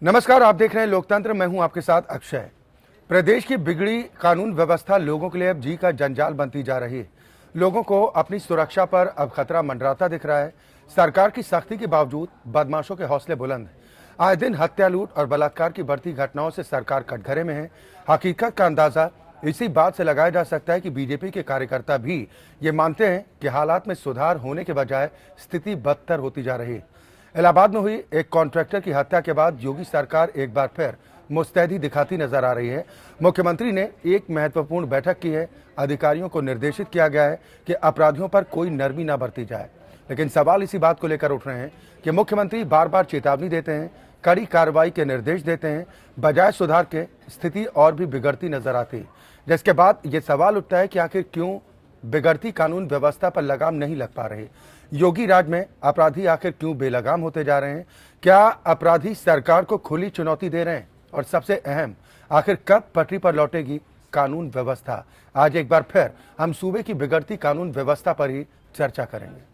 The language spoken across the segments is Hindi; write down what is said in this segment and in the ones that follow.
नमस्कार, आप देख रहे हैं लोकतंत्र। मैं हूं आपके साथ अक्षय। प्रदेश की बिगड़ी कानून व्यवस्था लोगों के लिए अब जी का जंजाल बनती जा रही है। लोगों को अपनी सुरक्षा पर अब खतरा मंडराता दिख रहा है। सरकार की सख्ती के बावजूद बदमाशों के हौसले बुलंद हैं। आए दिन हत्या, लूट और बलात्कार की बढ़ती घटनाओं से सरकार कटघरे में है। हकीकत का अंदाजा इसी बात से लगाया जा सकता है कि बीजेपी के कार्यकर्ता भी ये मानते हैं कि हालात में सुधार होने के बजाय स्थिति बदतर होती जा रही है। इलाहाबाद में हुई एक कॉन्ट्रैक्टर की हत्या के बाद योगी सरकार एक बार फिर मुस्तैदी दिखाती नजर आ रही है। मुख्यमंत्री ने एक महत्वपूर्ण बैठक की है। अधिकारियों को निर्देशित किया गया है कि अपराधियों पर कोई नरमी न बरती जाए। लेकिन सवाल इसी बात को लेकर उठ रहे हैं कि मुख्यमंत्री बार बार चेतावनी देते हैं, कड़ी कार्रवाई के निर्देश देते हैं, बजाय सुधार के स्थिति और भी बिगड़ती नजर आती है। जिसके बाद ये सवाल उठता है कि आखिर क्यों बिगड़ती कानून व्यवस्था पर लगाम नहीं लग पा रही। योगी राज में अपराधी आखिर क्यों बेलगाम होते जा रहे हैं? क्या अपराधी सरकार को खुली चुनौती दे रहे हैं? और सबसे अहम, आखिर कब पटरी पर लौटेगी कानून व्यवस्था? आज एक बार फिर हम सूबे की बिगड़ती कानून व्यवस्था पर ही चर्चा करेंगे।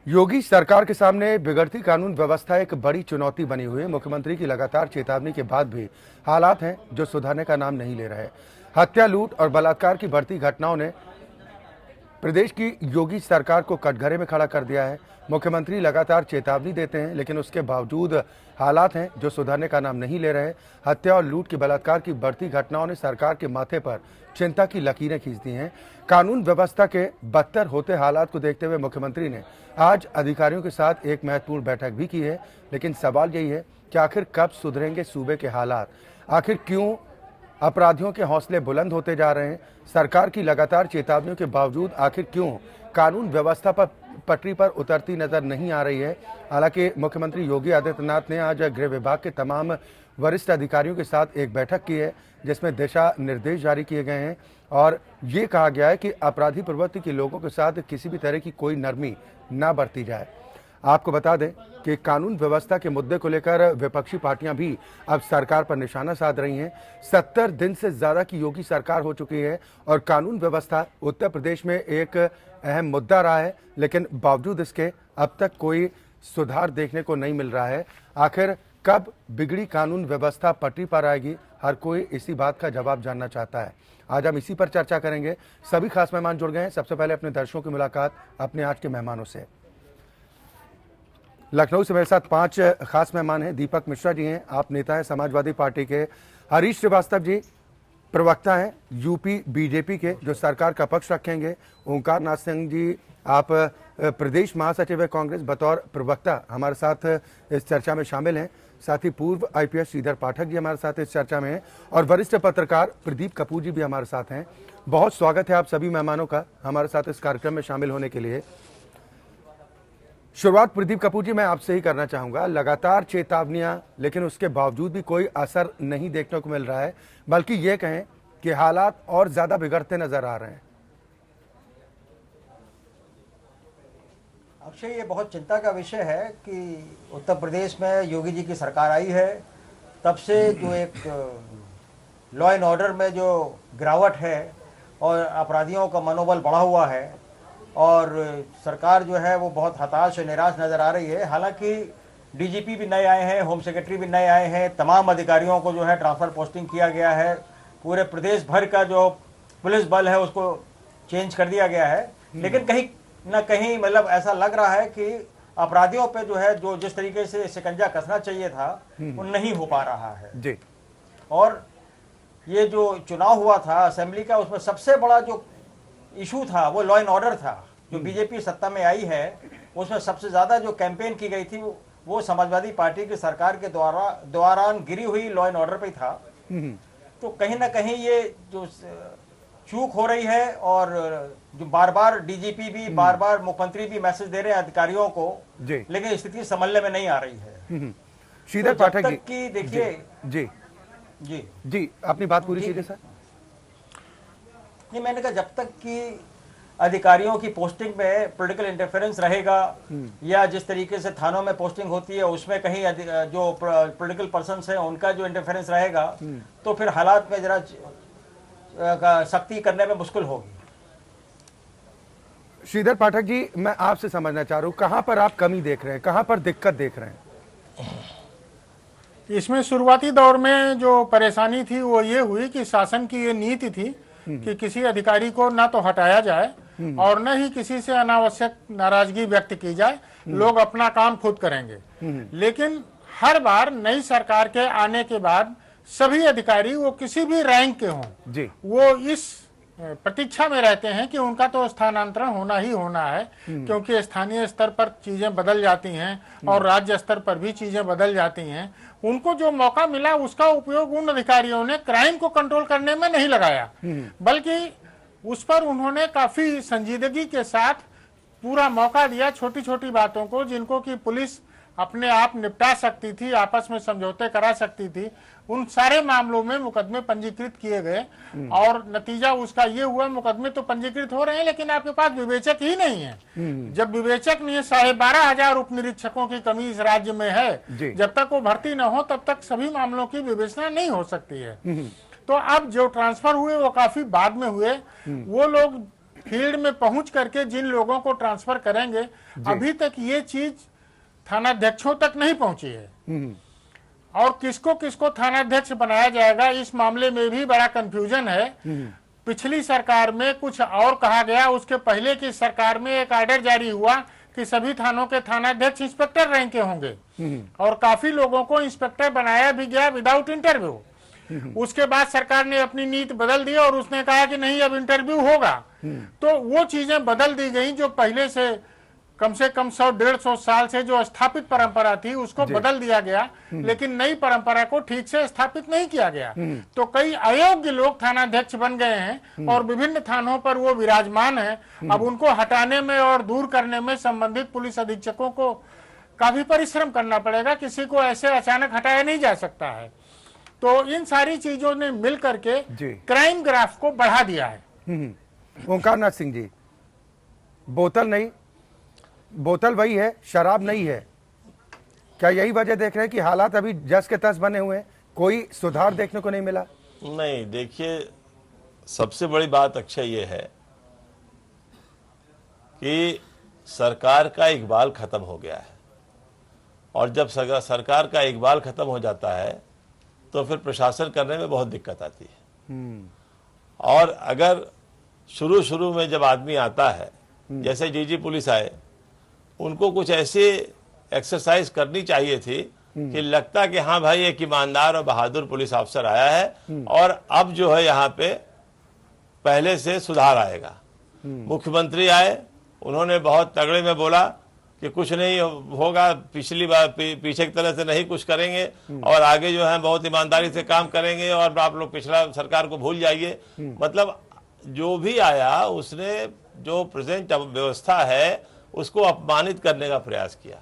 योगी सरकार के सामने बिगड़ती कानून व्यवस्था एक बड़ी चुनौती बनी हुई है। मुख्यमंत्री की लगातार चेतावनी के बाद भी हालात हैं जो सुधरने का नाम नहीं ले रहे। हत्या, लूट और बलात्कार की बढ़ती घटनाओं ने प्रदेश की योगी सरकार को कटघरे में खड़ा कर दिया है। मुख्यमंत्री लगातार चेतावनी देते हैं, लेकिन उसके बावजूद हालात हैं जो सुधरने का नाम नहीं ले रहे। हत्या और लूट की बलात्कार की बढ़ती घटनाओं ने सरकार के माथे पर चिंता की लकीरें खींच दी हैं। कानून व्यवस्था के बदतर होते हालात को देखते हुए मुख्यमंत्री ने आज अधिकारियों के साथ एक महत्वपूर्ण बैठक भी की है। लेकिन सवाल यही है कि आखिर कब सुधरेंगे सूबे के हालात? आखिर क्यों अपराधियों के हौसले बुलंद होते जा रहे हैं? सरकार की लगातार चेतावनियों के बावजूद आखिर क्यों कानून व्यवस्था पर पटरी पर उतरती नजर नहीं आ रही है? हालांकि मुख्यमंत्री योगी आदित्यनाथ ने आज गृह विभाग के तमाम वरिष्ठ अधिकारियों के साथ एक बैठक की है, जिसमें दिशा निर्देश जारी किए गए हैं और ये कहा गया है कि अपराधी प्रवृत्ति के लोगों के साथ किसी भी तरह की कोई नरमी ना बरती जाए। आपको बता दें कि कानून व्यवस्था के मुद्दे को लेकर विपक्षी पार्टियां भी अब सरकार पर निशाना साध रही हैं। 70 दिन से ज्यादा की योगी सरकार हो चुकी है और कानून व्यवस्था उत्तर प्रदेश में एक अहम मुद्दा रहा है, लेकिन बावजूद इसके अब तक कोई सुधार देखने को नहीं मिल रहा है। आखिर कब बिगड़ी कानून व्यवस्था पटरी पर आएगी? हर कोई इसी बात का जवाब जानना चाहता है। आज हम इसी पर चर्चा करेंगे। सभी खास मेहमान जुड़ गए हैं। सबसे पहले अपने दर्शकों की मुलाकात अपने आज के मेहमानों से। लखनऊ से मेरे साथ 5 खास मेहमान हैं। दीपक मिश्रा जी हैं, आप नेता हैं समाजवादी पार्टी के। हरीश श्रीवास्तव जी प्रवक्ता हैं यूपी बीजेपी के, जो सरकार का पक्ष रखेंगे। ओंकार नाथ सिंह जी, आप प्रदेश महासचिव है कांग्रेस, बतौर प्रवक्ता हमारे साथ इस चर्चा में शामिल हैं। साथ ही पूर्व आईपीएस श्रीधर पाठक जी हमारे साथ इस चर्चा में हैं और वरिष्ठ पत्रकार प्रदीप कपूर जी भी हमारे साथ हैं। बहुत स्वागत है आप सभी मेहमानों का हमारे साथ इस कार्यक्रम में शामिल होने के लिए। शुरुआत प्रदीप कपूर जी मैं आपसे ही करना चाहूंगा। लगातार चेतावनियां, लेकिन उसके बावजूद भी कोई असर नहीं देखने को मिल रहा है, बल्कि ये कहें कि हालात और ज्यादा बिगड़ते नजर आ रहे हैं। अक्षय, ये बहुत चिंता का विषय है कि उत्तर प्रदेश में योगी जी की सरकार आई है, तब से जो एक लॉ एंड ऑर्डर में जो गिरावट है और अपराधियों का मनोबल बढ़ा हुआ है और सरकार जो है वो बहुत हताश और निराश नज़र आ रही है। हालांकि डीजीपी भी नए आए हैं, होम सेक्रेटरी भी नए आए हैं, तमाम अधिकारियों को जो है ट्रांसफ़र पोस्टिंग किया गया है, पूरे प्रदेश भर का जो पुलिस बल है उसको चेंज कर दिया गया है। लेकिन कहीं ना कहीं मतलब ऐसा लग रहा है कि अपराधियों पे जो है जो जिस तरीके से शिकंजा कसना चाहिए था वो नहीं हो पा रहा है जी। और ये जो चुनाव हुआ था असेंबली का, उसमें सबसे बड़ा जो इशू था वो लॉ एंड ऑर्डर था। जो बीजेपी सत्ता में आई है उसमें सबसे ज्यादा जो कैंपेन की गई थी वो समाजवादी पार्टी की सरकार के दौरान गिरी हुई लॉ एंड ऑर्डर पे था। तो कहीं ना कहीं ये जो चूक हो रही है और जो बार बार डीजीपी भी बार बार मुख्यमंत्री भी मैसेज दे रहे हैं अधिकारियों को, लेकिन स्थिति संभलने में नहीं आ रही है। श्रीधर पाठक जी की देखिए जी जी जी अपनी बात पूरी कीजिए सर। नहीं, मैंने कहा जब तक कि अधिकारियों की पोस्टिंग में पॉलिटिकल इंटरफेरेंस रहेगा या जिस तरीके से थानों में पोस्टिंग होती है उसमें कहीं जो पॉलिटिकल पर्सन्स हैं उनका जो इंटरफेरेंस रहेगा तो फिर हालात में जरा सख्ती करने में मुश्किल होगी। श्रीधर पाठक जी, मैं आपसे समझना चाह रहा हूँ, कहाँ पर आप कमी देख रहे हैं, कहाँ पर दिक्कत देख रहे हैं? इसमें शुरुआती दौर में जो परेशानी थी वो ये हुई कि शासन की ये नीति थी कि किसी अधिकारी को ना तो हटाया जाए और न ही किसी से अनावश्यक नाराजगी व्यक्त की जाए, लोग अपना काम खुद करेंगे। लेकिन हर बार नई सरकार के आने के बाद सभी अधिकारी, वो किसी भी रैंक के हों जी, वो इस प्रतीक्षा में रहते हैं कि उनका तो स्थानांतरण होना ही होना है, क्योंकि स्थानीय स्तर पर चीजें बदल जाती हैं और राज्य स्तर पर भी चीजें बदल जाती हैं। उनको जो मौका मिला उसका उपयोग उन अधिकारियों ने क्राइम को कंट्रोल करने में नहीं लगाया, बल्कि उस पर उन्होंने काफी संजीदगी के साथ पूरा मौका दिया छोटी छोटी बातों को, जिनको कि पुलिस अपने आप निपटा सकती थी, आपस में समझौते करा सकती थी। उन सारे मामलों में मुकदमे पंजीकृत किए गए और नतीजा उसका ये हुआ, मुकदमे तो पंजीकृत हो रहे हैं लेकिन आपके पास विवेचक ही नहीं है। जब विवेचक नहीं है, 12,500 उप निरीक्षकों की कमी इस राज्य में है, जब तक वो भर्ती न हो तब तक सभी मामलों की विवेचना नहीं हो सकती है। तो अब जो ट्रांसफर हुए वो काफी बाद में हुए। वो लोग फील्ड में पहुंच करके जिन लोगों को ट्रांसफर करेंगे, अभी तक ये चीज थानाध्यक्षों तक नहीं पहुंची है और किसको किसको थानाध्यक्ष बनाया जाएगा, इस मामले में भी बड़ा कंफ्यूजन है। पिछली सरकार में कुछ और कहा गया, उसके पहले की सरकार में एक आर्डर जारी हुआ कि सभी थानों के थानाध्यक्ष इंस्पेक्टर रैंक के होंगे और काफी लोगों को इंस्पेक्टर बनाया भी गया विदाउट इंटरव्यू। उसके बाद सरकार ने अपनी नीति बदल दी और उसने कहा कि नहीं, अब इंटरव्यू होगा। तो वो चीजें बदल दी गई जो पहले से कम 100-150 साल से जो स्थापित परंपरा थी उसको बदल दिया गया, लेकिन नई परंपरा को ठीक से स्थापित नहीं किया गया। तो कई अयोग्य लोग थानाध्यक्ष बन गए हैं और विभिन्न थानों पर वो विराजमान हैं। अब उनको हटाने में और दूर करने में संबंधित पुलिस अधीक्षकों को काफी परिश्रम करना पड़ेगा, किसी को ऐसे अचानक हटाया नहीं जा सकता है। तो इन सारी चीजों ने मिल करके क्राइम ग्राफ को बढ़ा दिया है। ओंकार नाथ सिंह जी, बोतल नहीं, बोतल वही है, शराब नहीं है, क्या यही वजह देख रहे हैं कि हालात अभी जस के तस बने हुए हैं, कोई सुधार देखने को नहीं मिला? नहीं, देखिए, सबसे बड़ी बात अक्षय ये है कि सरकार का इकबाल खत्म हो गया है और जब सरकार का इकबाल खत्म हो जाता है तो फिर प्रशासन करने में बहुत दिक्कत आती है। और अगर शुरू में जब आदमी आता है, जैसे डीजी पुलिस आए, उनको कुछ ऐसी एक्सरसाइज करनी चाहिए थी कि लगता कि हाँ भाई, एक ईमानदार और बहादुर पुलिस अफसर आया है और अब जो है यहाँ पे पहले से सुधार आएगा। मुख्यमंत्री आए, उन्होंने बहुत तगड़े में बोला कि कुछ नहीं होगा, पिछली बार पीछे की तरह से नहीं कुछ करेंगे और आगे जो है बहुत ईमानदारी से काम करेंगे और आप लोग पिछला सरकार को भूल जाइए। मतलब जो भी आया उसने जो प्रेजेंट व्यवस्था है उसको अपमानित करने का प्रयास किया।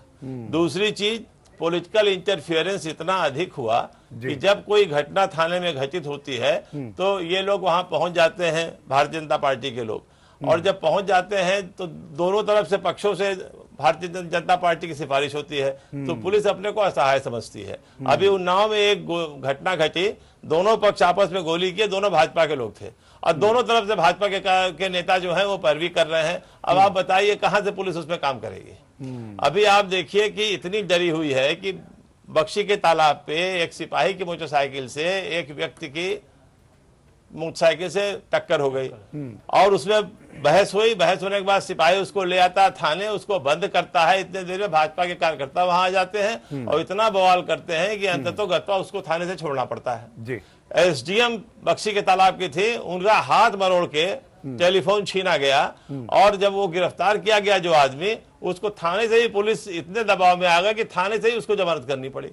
दूसरी चीज, पॉलिटिकल इंटरफियरेंस इतना अधिक हुआ कि जब कोई घटना थाने में घटित होती है तो ये लोग वहां पहुंच जाते हैं, भारतीय जनता पार्टी के लोग, और जब पहुंच जाते हैं तो दोनों तरफ से पक्षों से भारतीय जनता पार्टी की सिफारिश होती है, तो पुलिस अपने को असहाय समझती है। अभी उन्नाव में एक घटना घटी, दोनों पक्ष आपस में गोली किए, दोनों भाजपा के लोग थे और दोनों तरफ से भाजपा के नेता जो हैं वो पैरवी कर रहे हैं। अब आप बताइए कहां से पुलिस उसमें काम करेगी? अभी आप देखिए कि इतनी डरी हुई है कि बख्शी के तालाब पे एक सिपाही की मोटरसाइकिल से एक व्यक्ति की मोटरसाइकिल से टक्कर हो गई और उसमें बहस हुई। बहस होने के बाद सिपाही उसको ले आता थाने, उसको बंद करता है। इतने देर में भाजपा के कार्यकर्ता वहां आ जाते हैं और इतना बवाल करते हैं कि अंततः उसको थाने से छोड़ना पड़ता है जी। एसडीएम बख्शी के तालाब की थी, उनका हाथ मरोड़ के टेलीफोन छीना गया और जब वो गिरफ्तार किया गया जो आदमी, उसको थाने से ही पुलिस इतने दबाव में आ गया कि थाने से ही उसको जमानत करनी पड़ी।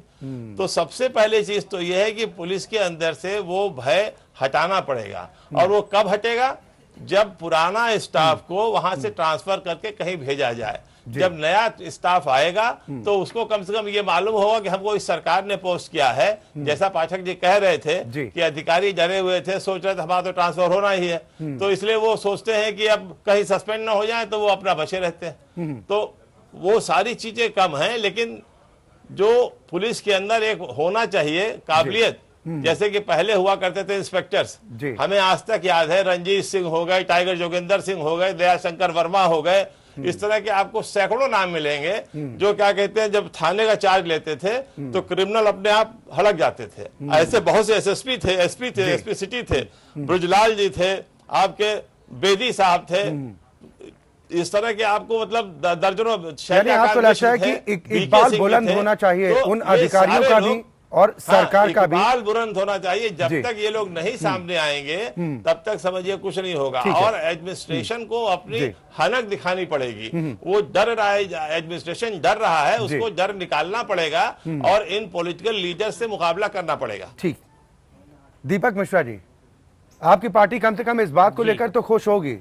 तो सबसे पहले चीज तो यह है कि पुलिस के अंदर से वो भय हटाना पड़ेगा। और वो कब हटेगा? जब पुराना स्टाफ को वहां से ट्रांसफर करके कहीं भेजा जाए। जब नया स्टाफ आएगा तो उसको कम से कम ये मालूम होगा कि हमको इस सरकार ने पोस्ट किया है। जैसा पाठक जी कह रहे थे कि अधिकारी डरे हुए थे, सोच रहे थे हमारा तो ट्रांसफर होना ही है, तो इसलिए वो सोचते हैं कि अब कहीं सस्पेंड ना हो जाए तो वो अपना बचे रहते हैं। तो वो सारी चीजें कम हैं, लेकिन जो पुलिस के अंदर एक होना चाहिए काबिलियत, जैसे कि पहले हुआ करते थे इंस्पेक्टर्स। जी। हमें आज तक याद है, रंजीत सिंह हो गए, टाइगर जोगिंदर सिंह हो गए, दयाशंकर वर्मा हो गए, इस तरह के आपको सैकड़ों नाम मिलेंगे जो क्या कहते हैं, जब थाने का चार्ज लेते थे तो क्रिमिनल अपने आप हड़क जाते थे। ऐसे बहुत से एसएसपी थे, एसपी थे, एसपी सिटी थे, ब्रजलाल जी थे, आपके बेदी साहब थे, इस तरह के आपको मतलब दर्जनों। यानी आपको लगता है कि इकबाल बुलंद होना चाहिए उन अधिकारियों का भी और सरकार का भी, इकबाल बुलंद होना चाहिए। जब तक ये लोग नहीं सामने आएंगे तब तक समझिए कुछ नहीं होगा। और एडमिनिस्ट्रेशन को अपनी हनक दिखानी पड़ेगी। वो डर रहा है, एडमिनिस्ट्रेशन डर रहा है, उसको डर निकालना पड़ेगा और इन पॉलिटिकल लीडर से मुकाबला करना पड़ेगा। ठीक। दीपक मिश्रा जी, आपकी पार्टी कम से कम इस बात को लेकर तो खुश होगी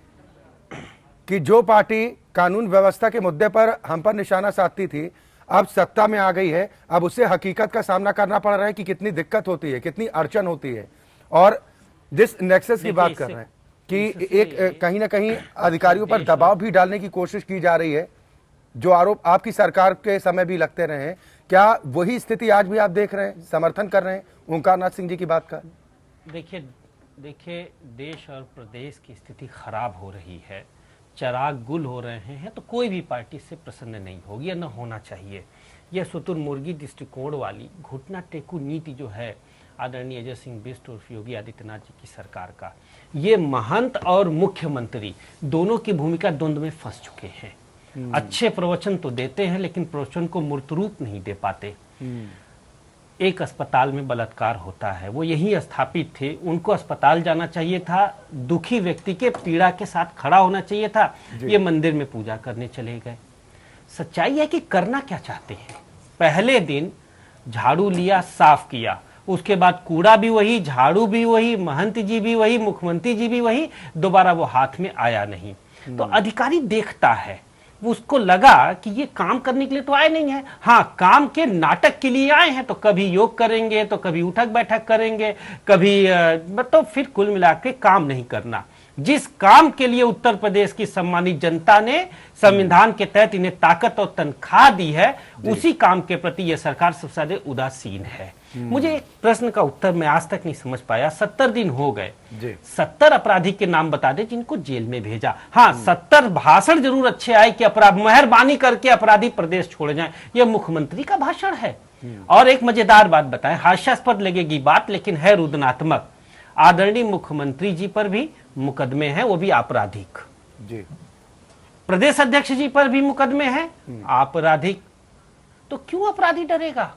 कि जो पार्टी कानून व्यवस्था के मुद्दे पर हम पर निशाना साधती थी, अब सत्ता में आ गई है, अब उसे हकीकत का सामना करना पड़ रहा है कि कितनी दिक्कत होती है, कितनी अड़चन होती है। और जिस नेक्सस की बात कर रहे हैं कि एक कहीं ना कहीं अधिकारियों पर दबाव भी डालने की कोशिश की जा रही है, जो आरोप आपकी सरकार के समय भी लगते रहे हैं, क्या वही स्थिति आज भी आप देख रहे हैं, समर्थन कर रहे हैं ओंकारनाथ सिंह जी की बात का? देखिए देश और प्रदेश की स्थिति खराब हो रही है, चराग गुल हो रहे हैं, तो कोई भी पार्टी से प्रसन्न नहीं होगी या न होना चाहिए। यह शुतुरमुर्गी दृष्टिकोण वाली घुटना टेकू नीति जो है आदरणीय अजय सिंह बिष्ट और योगी आदित्यनाथ जी की सरकार का, ये महंत और मुख्यमंत्री दोनों की भूमिका द्वंद्व में फंस चुके हैं। अच्छे प्रवचन तो देते हैं लेकिन प्रवचन को मूर्त रूप नहीं दे पाते। एक अस्पताल में बलात्कार होता है, वो यही स्थापित थे, उनको अस्पताल जाना चाहिए था, दुखी व्यक्ति के पीड़ा के साथ खड़ा होना चाहिए था, ये मंदिर में पूजा करने चले गए। सच्चाई है कि करना क्या चाहते हैं। पहले दिन झाड़ू लिया, साफ किया, उसके बाद कूड़ा भी वही, झाड़ू भी वही, महंत जी भी वही, मुख्यमंत्री जी भी वही, दोबारा वो हाथ में आया नहीं। तो अधिकारी देखता है, उसको लगा कि ये काम करने के लिए तो आए नहीं है, हाँ काम के नाटक के लिए आए हैं, तो कभी योग करेंगे तो कभी उठक बैठक करेंगे, कभी तो फिर कुल मिला के काम नहीं करना। जिस काम के लिए उत्तर प्रदेश की सम्मानित जनता ने संविधान के तहत इन्हें ताकत और तनख्वाह दी है, उसी काम के प्रति यह सरकार सबसे ज्यादा उदासीन है। मुझे एक प्रश्न का उत्तर मैं आज तक नहीं समझ पाया। 70 दिन हो गए, 70 अपराधी के नाम बता दे जिनको जेल में भेजा। हाँ, 70 भाषण जरूर अच्छे आए कि अपराध मेहरबानी करके अपराधी प्रदेश छोड़ जाएं, यह मुख्यमंत्री का भाषण है। और एक मजेदार बात बताएं, हास्यास्पद लगेगी बात लेकिन है रुदनात्मक। आदरणीय मुख्यमंत्री जी पर भी मुकदमे हैं, वो भी आपराधिक। जी। प्रदेश अध्यक्ष जी पर भी मुकदमे हैं, आपराधिक। तो क्यों अपराधी डरेगा?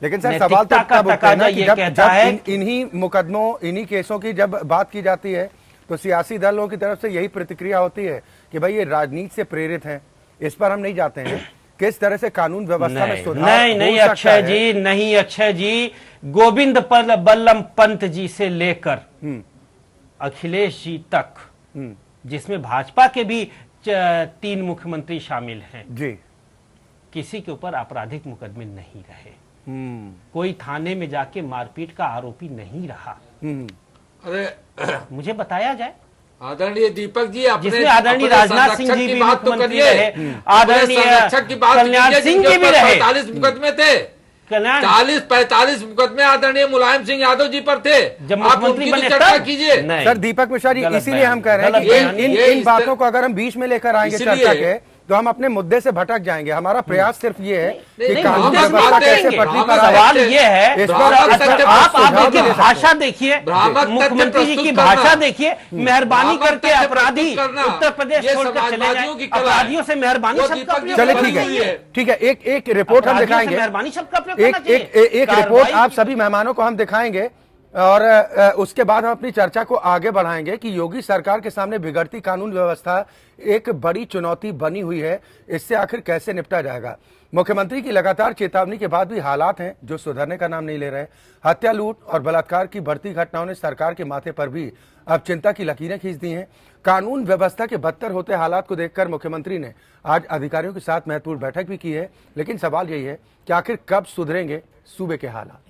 लेकिन सर सवाल तो तब उठता है ना कि जब इन्हीं मुकदमों, इन्हीं केसों की जब बात की जाती है तो सियासी दलों की तरफ से यही प्रतिक्रिया होती है कि भाई ये राजनीति से प्रेरित हैं, इस पर हम नहीं जाते हैं। किस तरह से कानून व्यवस्था में सुधार नहीं अक्षय जी, नहीं अक्षय जी, गोविंद बल्लभ पंत जी से लेकर अखिलेश जी तक, जिसमें भाजपा के भी 3 मुख्यमंत्री शामिल हैं जी, किसी के ऊपर आपराधिक मुकदमे नहीं रहे। कोई थाने में जाके मारपीट का आरोपी नहीं रहा। अरे मुझे बताया जाए। आदरणीय दीपक जी, जिसमें आदरणीय राजनाथ सिंह जी भी मुख्यमंत्री रहे, आदरणीय कल्याण सिंह जी भी रहे। 45 मुकदमे थे, 40-45 मुकदमे आदरणीय मुलायम सिंह यादव जी पर थे। जब मुख्यमंत्री बने चर्चा कीजिए। सर दीपक मिश्रा जी, इसीलिए हम कह रहे हैं कि इन बातों को अगर हम बीच में लेकर आएंगे चर्चा के तो हम अपने मुद्दे से भटक जाएंगे। हमारा प्रयास सिर्फ ये है कि कानून व्यवस्था कैसे पटरी पर आए। सवाल ये है, आप देखिए भाषा देखिए, मुख्यमंत्री जी की भाषा देखिए, मेहरबानी करके अपराधी उत्तर प्रदेश छोड़कर चले जाएं, अपराधियों से मेहरबानी शब्द का प्रयोग चले ठीक है, एक रिपोर्ट हम दिखाएंगे, मेहरबानी शब्द का प्रयोग एक रिपोर्ट आप सभी मेहमानों को हम दिखाएंगे और उसके बाद हम अपनी चर्चा को आगे बढ़ाएंगे कि योगी सरकार के सामने बिगड़ती कानून व्यवस्था एक बड़ी चुनौती बनी हुई है। इससे आखिर कैसे निपटा जाएगा। मुख्यमंत्री की लगातार चेतावनी के बाद भी हालात हैं जो सुधरने का नाम नहीं ले रहे। हत्या, लूट और बलात्कार की बढ़ती घटनाओं ने सरकार के माथे पर भी अब चिंता की लकीरें खींच दी हैं। कानून व्यवस्था के बदतर होते हालात को देखकर मुख्यमंत्री ने आज अधिकारियों के साथ महत्वपूर्ण बैठक भी की है। लेकिन सवाल यही है कि आखिर कब सुधरेंगे सूबे के हालात।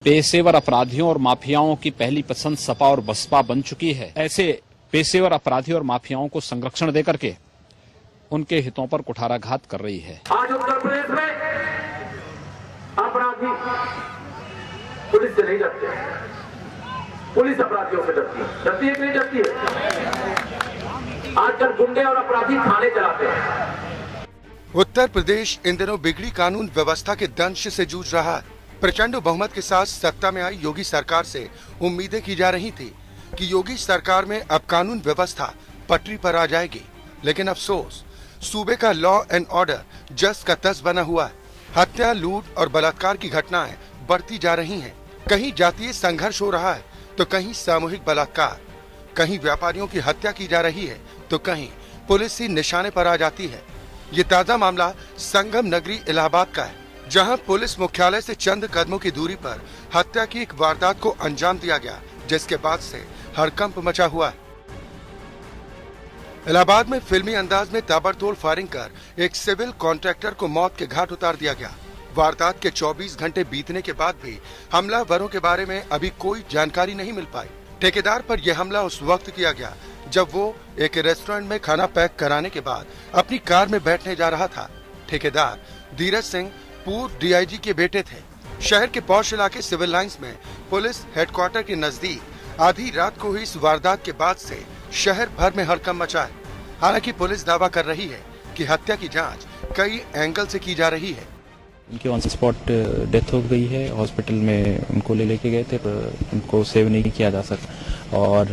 पेशेवर अपराधियों और माफियाओं की पहली पसंद सपा और बसपा बन चुकी है। ऐसे पेशेवर अपराधियों और माफियाओं को संरक्षण देकर के उनके हितों पर कुठाराघात कर रही है। आज उत्तर प्रदेश में अपराधी से नहीं डरते, पुलिस अपराधियों से डरती है कि नहीं डरती है? आजकल गुंडे और अपराधी थाने चलाते हैं। उत्तर प्रदेश इन दिनों बिगड़ी कानून व्यवस्था के दंश से जूझ रहा है। प्रचंड बहुमत के साथ सत्ता में आई योगी सरकार से उम्मीदें की जा रही थी कि योगी सरकार में अब कानून व्यवस्था पटरी पर आ जाएगी, लेकिन अफसोस सूबे का लॉ एंड ऑर्डर जस का तस बना हुआ है। हत्या, लूट और बलात्कार की घटनाएं बढ़ती जा रही हैं। कहीं जातीय संघर्ष हो रहा है तो कहीं सामूहिक बलात्कार, कहीं व्यापारियों की हत्या की जा रही है तो कहीं पुलिस ही निशाने पर आ जाती है। ये ताजा मामला संगम नगरी इलाहाबाद का है, जहां पुलिस मुख्यालय से चंद कदमों की दूरी पर हत्या की एक वारदात को अंजाम दिया गया, जिसके बाद से हड़कंप मचा हुआ है। इलाहाबाद में फिल्मी अंदाज में ताबड़तोड़ फायरिंग कर एक सिविल कॉन्ट्रैक्टर को मौत के घाट उतार दिया गया। वारदात के 24 घंटे बीतने के बाद भी हमलावरों के बारे में अभी कोई जानकारी नहीं मिल पाई। ठेकेदार पर यह हमला उस वक्त किया गया जब वो एक रेस्टोरेंट में खाना पैक कराने के बाद अपनी कार में बैठने जा रहा था। ठेकेदार धीरज सिंह पूर्व डीआईजी के बेटे थे। शहर के पौष इलाके सिविल लाइंस में पुलिस हेडक्वार्टर के नजदीक आधी रात को हुई इस वारदात के बाद से शहर भर में हड़कंप मचा है। हालांकि पुलिस दावा कर रही है कि हत्या की जांच कई एंगल से की जा रही है। उनकी ऑन स्पॉट डेथ हो गई है। हॉस्पिटल में उनको लेके गए थे पर उनको सेव नहीं किया जा सका और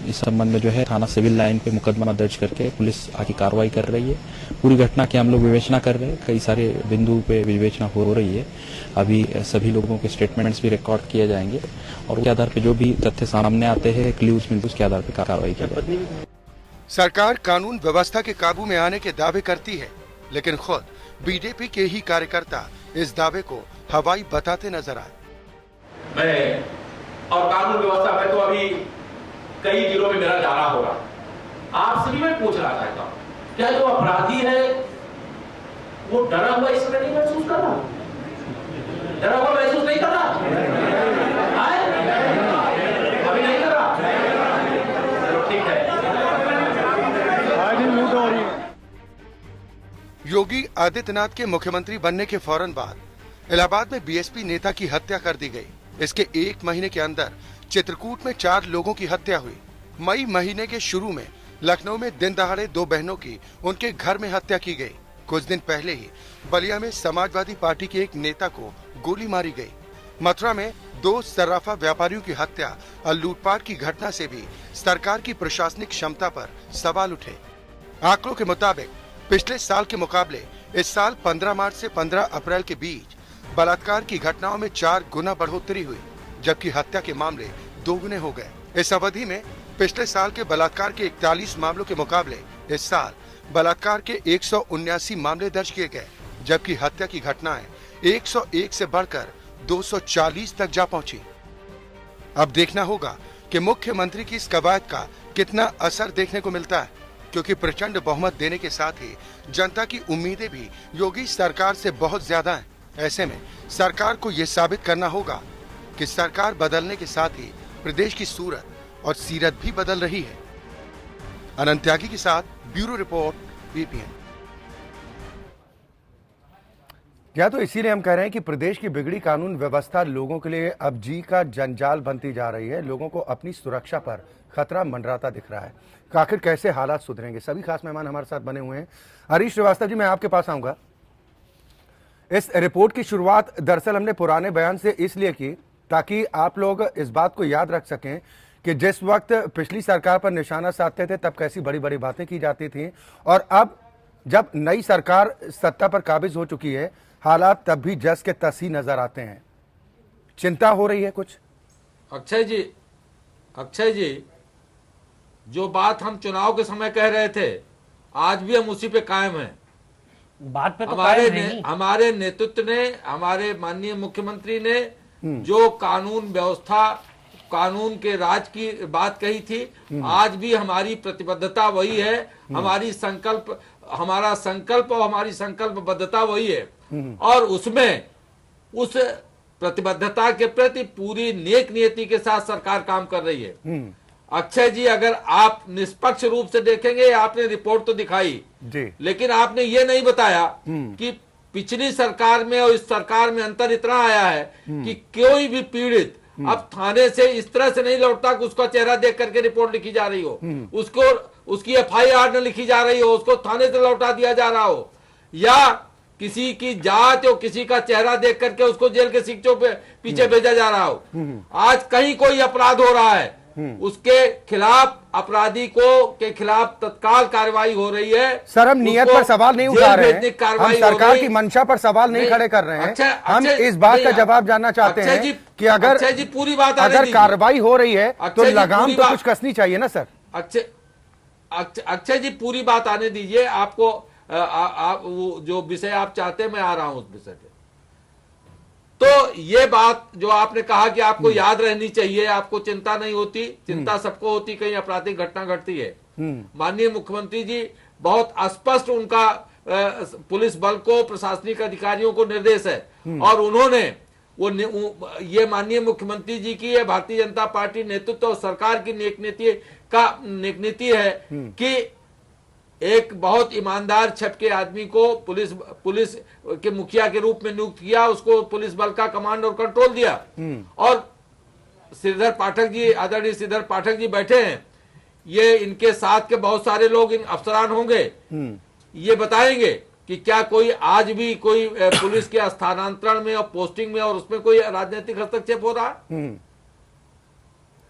इस संबंध में जो है थाना सिविल लाइन पे मुकदमा दर्ज करके पुलिस आगे कार्रवाई कर रही है। पूरी घटना की हम लोग विवेचना कर रहे हैं। कई सारे बिंदु पे विवेचना हो रही है। अभी सभी लोगों के स्टेटमेंट्स भी रिकॉर्ड किए जाएंगे और उसके आधार पर जो भी तथ्य सामने आते हैं क्लूज मिलते उसके आधार पर कार्रवाई की जाएगी। सरकार कानून व्यवस्था के काबू में आने के दावे करती है, लेकिन खुद बीजेपी के ही कार्यकर्ता इस दावे को हवाई बताते नजर आए। मैं और कानून व्यवस्था में तो अभी कई जिलों में मेरा जाना होगा। आपसे भी मैं पूछना चाहता हूं, क्या जो अपराधी है वो डरा हुआ इस समय नहीं महसूस कर रहा? डरा हुआ महसूस नहीं कर रहा? अभी नहीं कर रहा? चलो ठीक है। योगी आदित्यनाथ के मुख्यमंत्री बनने के फौरन बाद इलाहाबाद में बीएसपी नेता की हत्या कर दी गई। इसके एक महीने के अंदर चित्रकूट में 4 लोगों की हत्या हुई। मई महीने के शुरू में लखनऊ में दिन दहाड़े 2 बहनों की उनके घर में हत्या की गई। कुछ दिन पहले ही बलिया में समाजवादी पार्टी के एक नेता को गोली मारी गई। मथुरा में 2 सर्राफा व्यापारियों की हत्या और लूटपाट की घटना से भी सरकार की प्रशासनिक क्षमता पर सवाल उठे। आंकड़ों के मुताबिक पिछले साल के मुकाबले इस साल 15 मार्च से 15 अप्रैल के बीच बलात्कार की घटनाओं में 4 गुना बढ़ोतरी हुई, जबकि हत्या के मामले 2 गुने हो गए। इस अवधि में पिछले साल के बलात्कार के 41 मामलों के मुकाबले इस साल बलात्कार के 179 मामले दर्ज किए गए, जबकि हत्या की घटनाएं 101 से बढ़कर 240 तक जा पहुंची। अब देखना होगा कि मुख्यमंत्री की इस कवायद का कितना असर देखने को मिलता है, क्योंकि प्रचंड बहुमत देने के साथ ही जनता की उम्मीदें भी योगी सरकार से बहुत ज्यादा हैं। ऐसे में सरकार को यह साबित करना होगा कि सरकार बदलने के साथ ही प्रदेश की सूरत और सीरत भी बदल रही है। अनंत त्यागी के साथ ब्यूरो रिपोर्ट, बीपीएन। या तो इसीलिए हम कह रहे हैं कि प्रदेश की बिगड़ी कानून व्यवस्था लोगों के लिए अब जी का जंजाल बनती जा रही है। लोगों को अपनी सुरक्षा पर खतरा मंडराता दिख रहा है। आखिर कैसे हालात सुधरेंगे? सभी खास मेहमान हमारे साथ बने हुए हैं। हरीश श्रीवास्तव जी, मैं आपके पास आऊंगा। इस रिपोर्ट की शुरुआत दरअसल हमने पुराने बयान से इसलिए की ताकि आप लोग इस बात को याद रख सकें कि जिस वक्त पिछली सरकार पर निशाना साधते थे तब कैसी बड़ी बड़ी बातें की जाती थी, और अब जब नई सरकार सत्ता पर काबिज हो चुकी है हालात तब भी जस के तस ही नजर आते हैं। चिंता हो रही है कुछ? अक्षय जी, जो बात हम चुनाव के समय कह रहे थे आज भी हम उसी पे कायम हैं। बात पे तो कायम है। हमारे नेतृत्व ने, हमारे माननीय मुख्यमंत्री ने जो कानून व्यवस्था, कानून के राज की बात कही थी, आज भी हमारी प्रतिबद्धता वही है। हमारा संकल्प और हमारी संकल्पबद्धता वही है, और उसमें उस प्रतिबद्धता के प्रति पूरी नेक नियति के साथ सरकार काम कर रही है। अक्षय जी, अगर आप निष्पक्ष रूप से देखेंगे, आपने रिपोर्ट तो दिखाई जी, लेकिन आपने ये नहीं बताया कि पिछली सरकार में और इस सरकार में अंतर इतना आया है कि कोई भी पीड़ित अब थाने से इस तरह से नहीं लौटता कि उसका चेहरा देख करके रिपोर्ट लिखी जा रही हो, उसको उसकी FIR न लिखी जा रही हो, उसको थाने से लौटा दिया जा रहा हो, या किसी की जात और किसी का चेहरा देख करके उसको जेल के शिक्षों पे पीछे भेजा जा रहा हो। आज कहीं कोई अपराध हो रहा है, उसके खिलाफ अपराधी के खिलाफ तत्काल कार्रवाई हो रही है। सर, हम नियत पर सवाल नहीं उठा रहे हैं, हम सरकार की मंशा पर सवाल नहीं खड़े कर रहे हैं। हम इस बात का जवाब जानना चाहते हैं कि अगर पूरी बात अगर कार्रवाई हो रही है तो लगाम तो कुछ कसनी चाहिए ना सर। अक्षय जी पूरी बात आने दीजिए, आपको वो जो विषय आप चाहते हैं मैं आ रहा हूं उस विषय पे। तो ये बात जो आपने कहा कि आपको याद रहनी चाहिए, आपको चिंता नहीं होती, चिंता सबको होती कहीं आपराधिक घटना घटती है। माननीय मुख्यमंत्री जी बहुत स्पष्ट उनका पुलिस बल को, प्रशासनिक अधिकारियों को निर्देश है, और उन्होंने ये माननीय मुख्यमंत्री जी की, भारतीय जनता पार्टी नेतृत्व और सरकार की नेक नीति है कि एक बहुत ईमानदार छपके आदमी को पुलिस के मुखिया के रूप में नियुक्त किया, उसको पुलिस बल का कमांड और कंट्रोल दिया। और श्रीधर पाठक जी, आदरणीय श्रीधर पाठक जी बैठे हैं, ये इनके साथ के बहुत सारे लोग इन अफसरान होंगे, ये बताएंगे कि क्या कोई आज भी कोई पुलिस के स्थानांतरण में और पोस्टिंग में और उसमें कोई राजनीतिक हस्तक्षेप हो रहा है।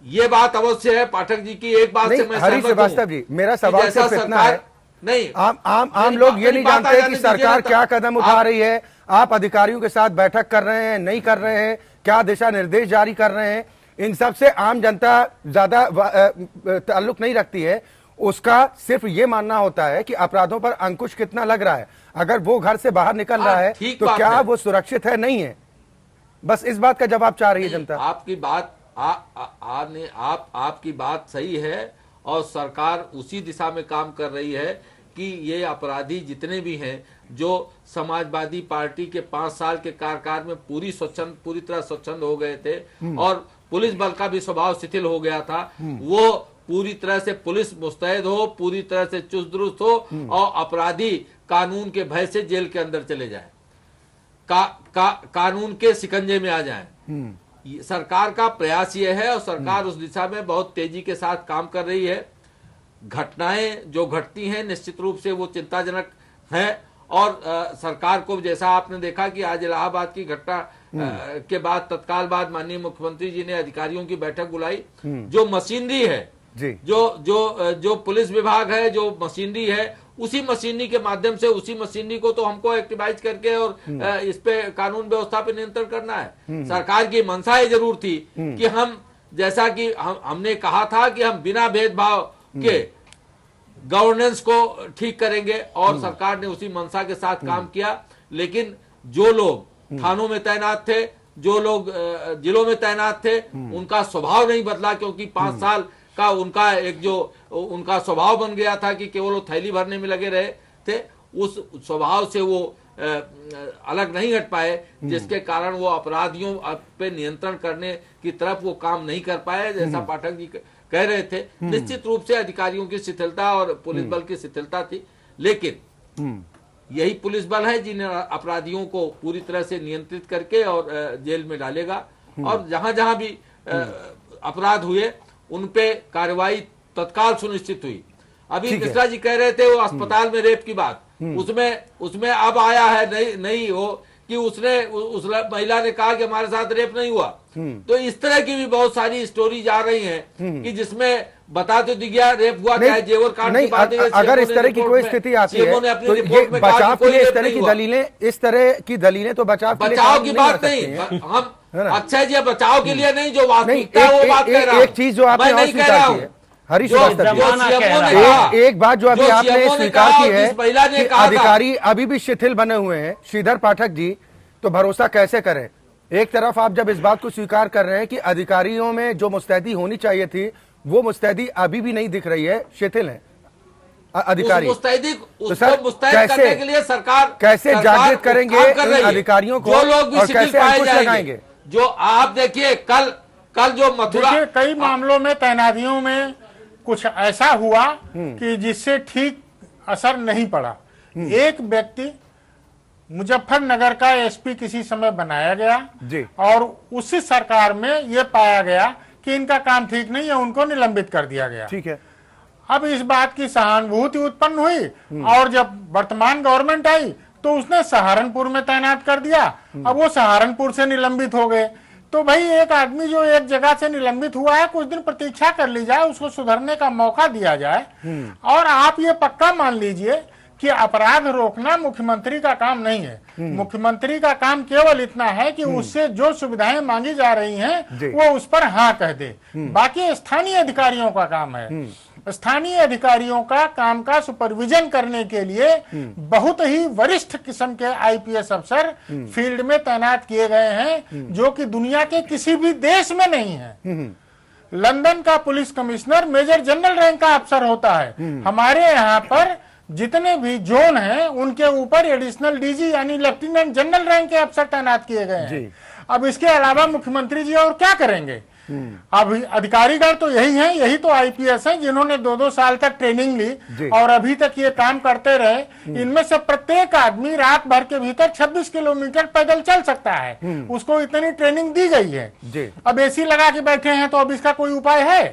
ये बात अवश्य है पाठक जी की। एक बात से मैं हरीश श्रीवास्तव जी, मेरा सवाल सिर्फ इतना है, नहीं आम लोग ये नहीं जानते कि सरकार क्या कदम उठा रही है। आप अधिकारियों के साथ बैठक कर रहे हैं, नहीं कर रहे हैं, क्या दिशा निर्देश जारी कर रहे हैं, इन सब से आम जनता ज्यादा ताल्लुक नहीं रखती है। उसका सिर्फ ये मानना होता है कि अपराधों पर अंकुश कितना लग रहा है, अगर वो घर से बाहर निकल रहा है तो क्या वो सुरक्षित है, नहीं है। बस इस बात का जवाब चाह रही है जनता। आपकी बात आपकी बात सही है, और सरकार उसी दिशा में काम कर रही है कि ये अपराधी जितने भी हैं जो समाजवादी पार्टी के 5 साल के कार्यकाल में पूरी तरह स्वच्छंद हो गए थे और पुलिस बल का भी स्वभाव शिथिल हो गया था, वो पूरी तरह से पुलिस मुस्तैद हो, पूरी तरह से चुस्त दुरुस्त हो और अपराधी कानून के भय से जेल के अंदर चले जाए, कानून के शिकंजे में आ जाए। सरकार का प्रयास ये है और सरकार उस दिशा में बहुत तेजी के साथ काम कर रही है। घटनाएं जो घटती हैं निश्चित रूप से वो चिंताजनक है, और सरकार को, जैसा आपने देखा कि आज इलाहाबाद की घटना के बाद तत्काल बाद माननीय मुख्यमंत्री जी ने अधिकारियों की बैठक बुलाई। जो मशीनरी है, जो पुलिस विभाग है, जो मशीनरी है, उसी मशीनरी के माध्यम से, उसी मशीनरी को तो हमको एक्टिवाइज करके और इस पे कानून व्यवस्था पे नियंत्रण करना है। सरकार की मंशा ये जरूर थी कि हम, जैसा कि हमने कहा था कि हम बिना भेदभाव के गवर्नेंस को ठीक करेंगे, और सरकार ने उसी मंशा के साथ काम किया। लेकिन जो लोग थानों में तैनात थे, जो लोग जिलों में तैनात थे, उनका स्वभाव नहीं बदला, क्योंकि 5 साल का उनका एक जो उनका स्वभाव बन गया था कि केवल वो थैली भरने में लगे रहे थे, उस स्वभाव से वो अलग नहीं हट पाए, जिसके कारण वो अपराधियों पे नियंत्रण करने की तरफ वो काम नहीं कर पाए, जैसा पाठक जी कह रहे थे। निश्चित रूप से अधिकारियों की शिथिलता और पुलिस बल की शिथिलता थी, लेकिन यही पुलिस बल है जिन्हें अपराधियों को पूरी तरह से नियंत्रित करके और जेल में डालेगा, और जहां जहां भी अपराध हुए उन पे कार्रवाई तत्काल सुनिश्चित हुई। अभी मिश्रा जी कह रहे थे वो अस्पताल में रेप की बात, उसमें अब आया है नहीं हो कि उस महिला ने कहा कि हमारे साथ रेप नहीं हुआ। तो इस तरह की भी बहुत सारी स्टोरी जा रही हैं कि जिसमें बता तो दिया रेप हुआ, क्या जेवर कांड की बात है। अगर इस तरह की कोई स्थिति आती है तो ये बचाव के लिए इस तरह की दलीलें तो बचाव की बात नहीं। हम अक्षय जी बचाव के लिए नहीं, जो वास्तविकता है वो बात कह रहा हूं। एक चीज जो आपने और स्वीकार की है हरीश श्रीवास्तव, एक बात जो अभी आपने स्वीकार की है कि अधिकारी अभी भी शिथिल बने हुए हैं, श्रीधर पाठक जी, तो भरोसा कैसे करें। एक तरफ आप जब इस बात को स्वीकार कर रहे हैं कि अधिकारियों में जो मुस्तैदी होनी चाहिए थी वो मुस्तैदी अभी भी नहीं दिख रही है, शिथिल है अधिकारी, तो सर कैसे जागृत करेंगे इन अधिकारियों को और कैसे अंकुश लगाएंगे। जो आप देखिए कल जो मथुरा, कई मामलों में तैनातियों में कुछ ऐसा हुआ कि जिससे ठीक असर नहीं पड़ा। एक व्यक्ति मुजफ्फरनगर का एसपी किसी समय बनाया गया जी। और उसी सरकार में यह पाया गया कि इनका काम ठीक नहीं है, उनको निलंबित कर दिया गया। ठीक है। अब इस बात की सहानुभूति उत्पन्न हुई और जब वर्तमान गवर्नमेंट आई तो उसने सहारनपुर में तैनात कर दिया। अब वो सहारनपुर से निलंबित हो गए। तो भाई एक आदमी जो एक जगह से निलंबित हुआ है, कुछ दिन प्रतीक्षा कर ली जाए, उसको सुधरने का मौका दिया जाए। और आप ये पक्का मान लीजिए कि अपराध रोकना मुख्यमंत्री का काम नहीं है। मुख्यमंत्री का काम केवल इतना है कि उससे जो सुविधाएं मांगी जा रही हैं वो उस पर हाँ कह दे। बाकी स्थानीय अधिकारियों का काम है। स्थानीय अधिकारियों का काम का सुपरविजन करने के लिए बहुत ही वरिष्ठ किस्म के आईपीएस अफसर फील्ड में तैनात किए गए हैं, जो कि दुनिया के किसी भी देश में नहीं है। लंदन का police commissioner major general rank का अफसर होता है। हमारे यहाँ पर जितने भी जोन हैं उनके ऊपर एडिशनल डीजी यानी लेफ्टिनेंट जनरल रैंक के अफसर तैनात किए गए हैं। अब इसके अलावा मुख्यमंत्री जी और क्या करेंगे? अब अधिकारीगण तो यही हैं, यही तो आईपीएस हैं जिन्होंने 2-2 साल तक ट्रेनिंग ली और अभी तक ये काम करते रहे। इनमें से प्रत्येक आदमी रात भर के भीतर 26 किलोमीटर पैदल चल सकता है। उसको इतनी ट्रेनिंग दी गई है। अब एसी लगा के बैठे हैं तो अब इसका कोई उपाय है?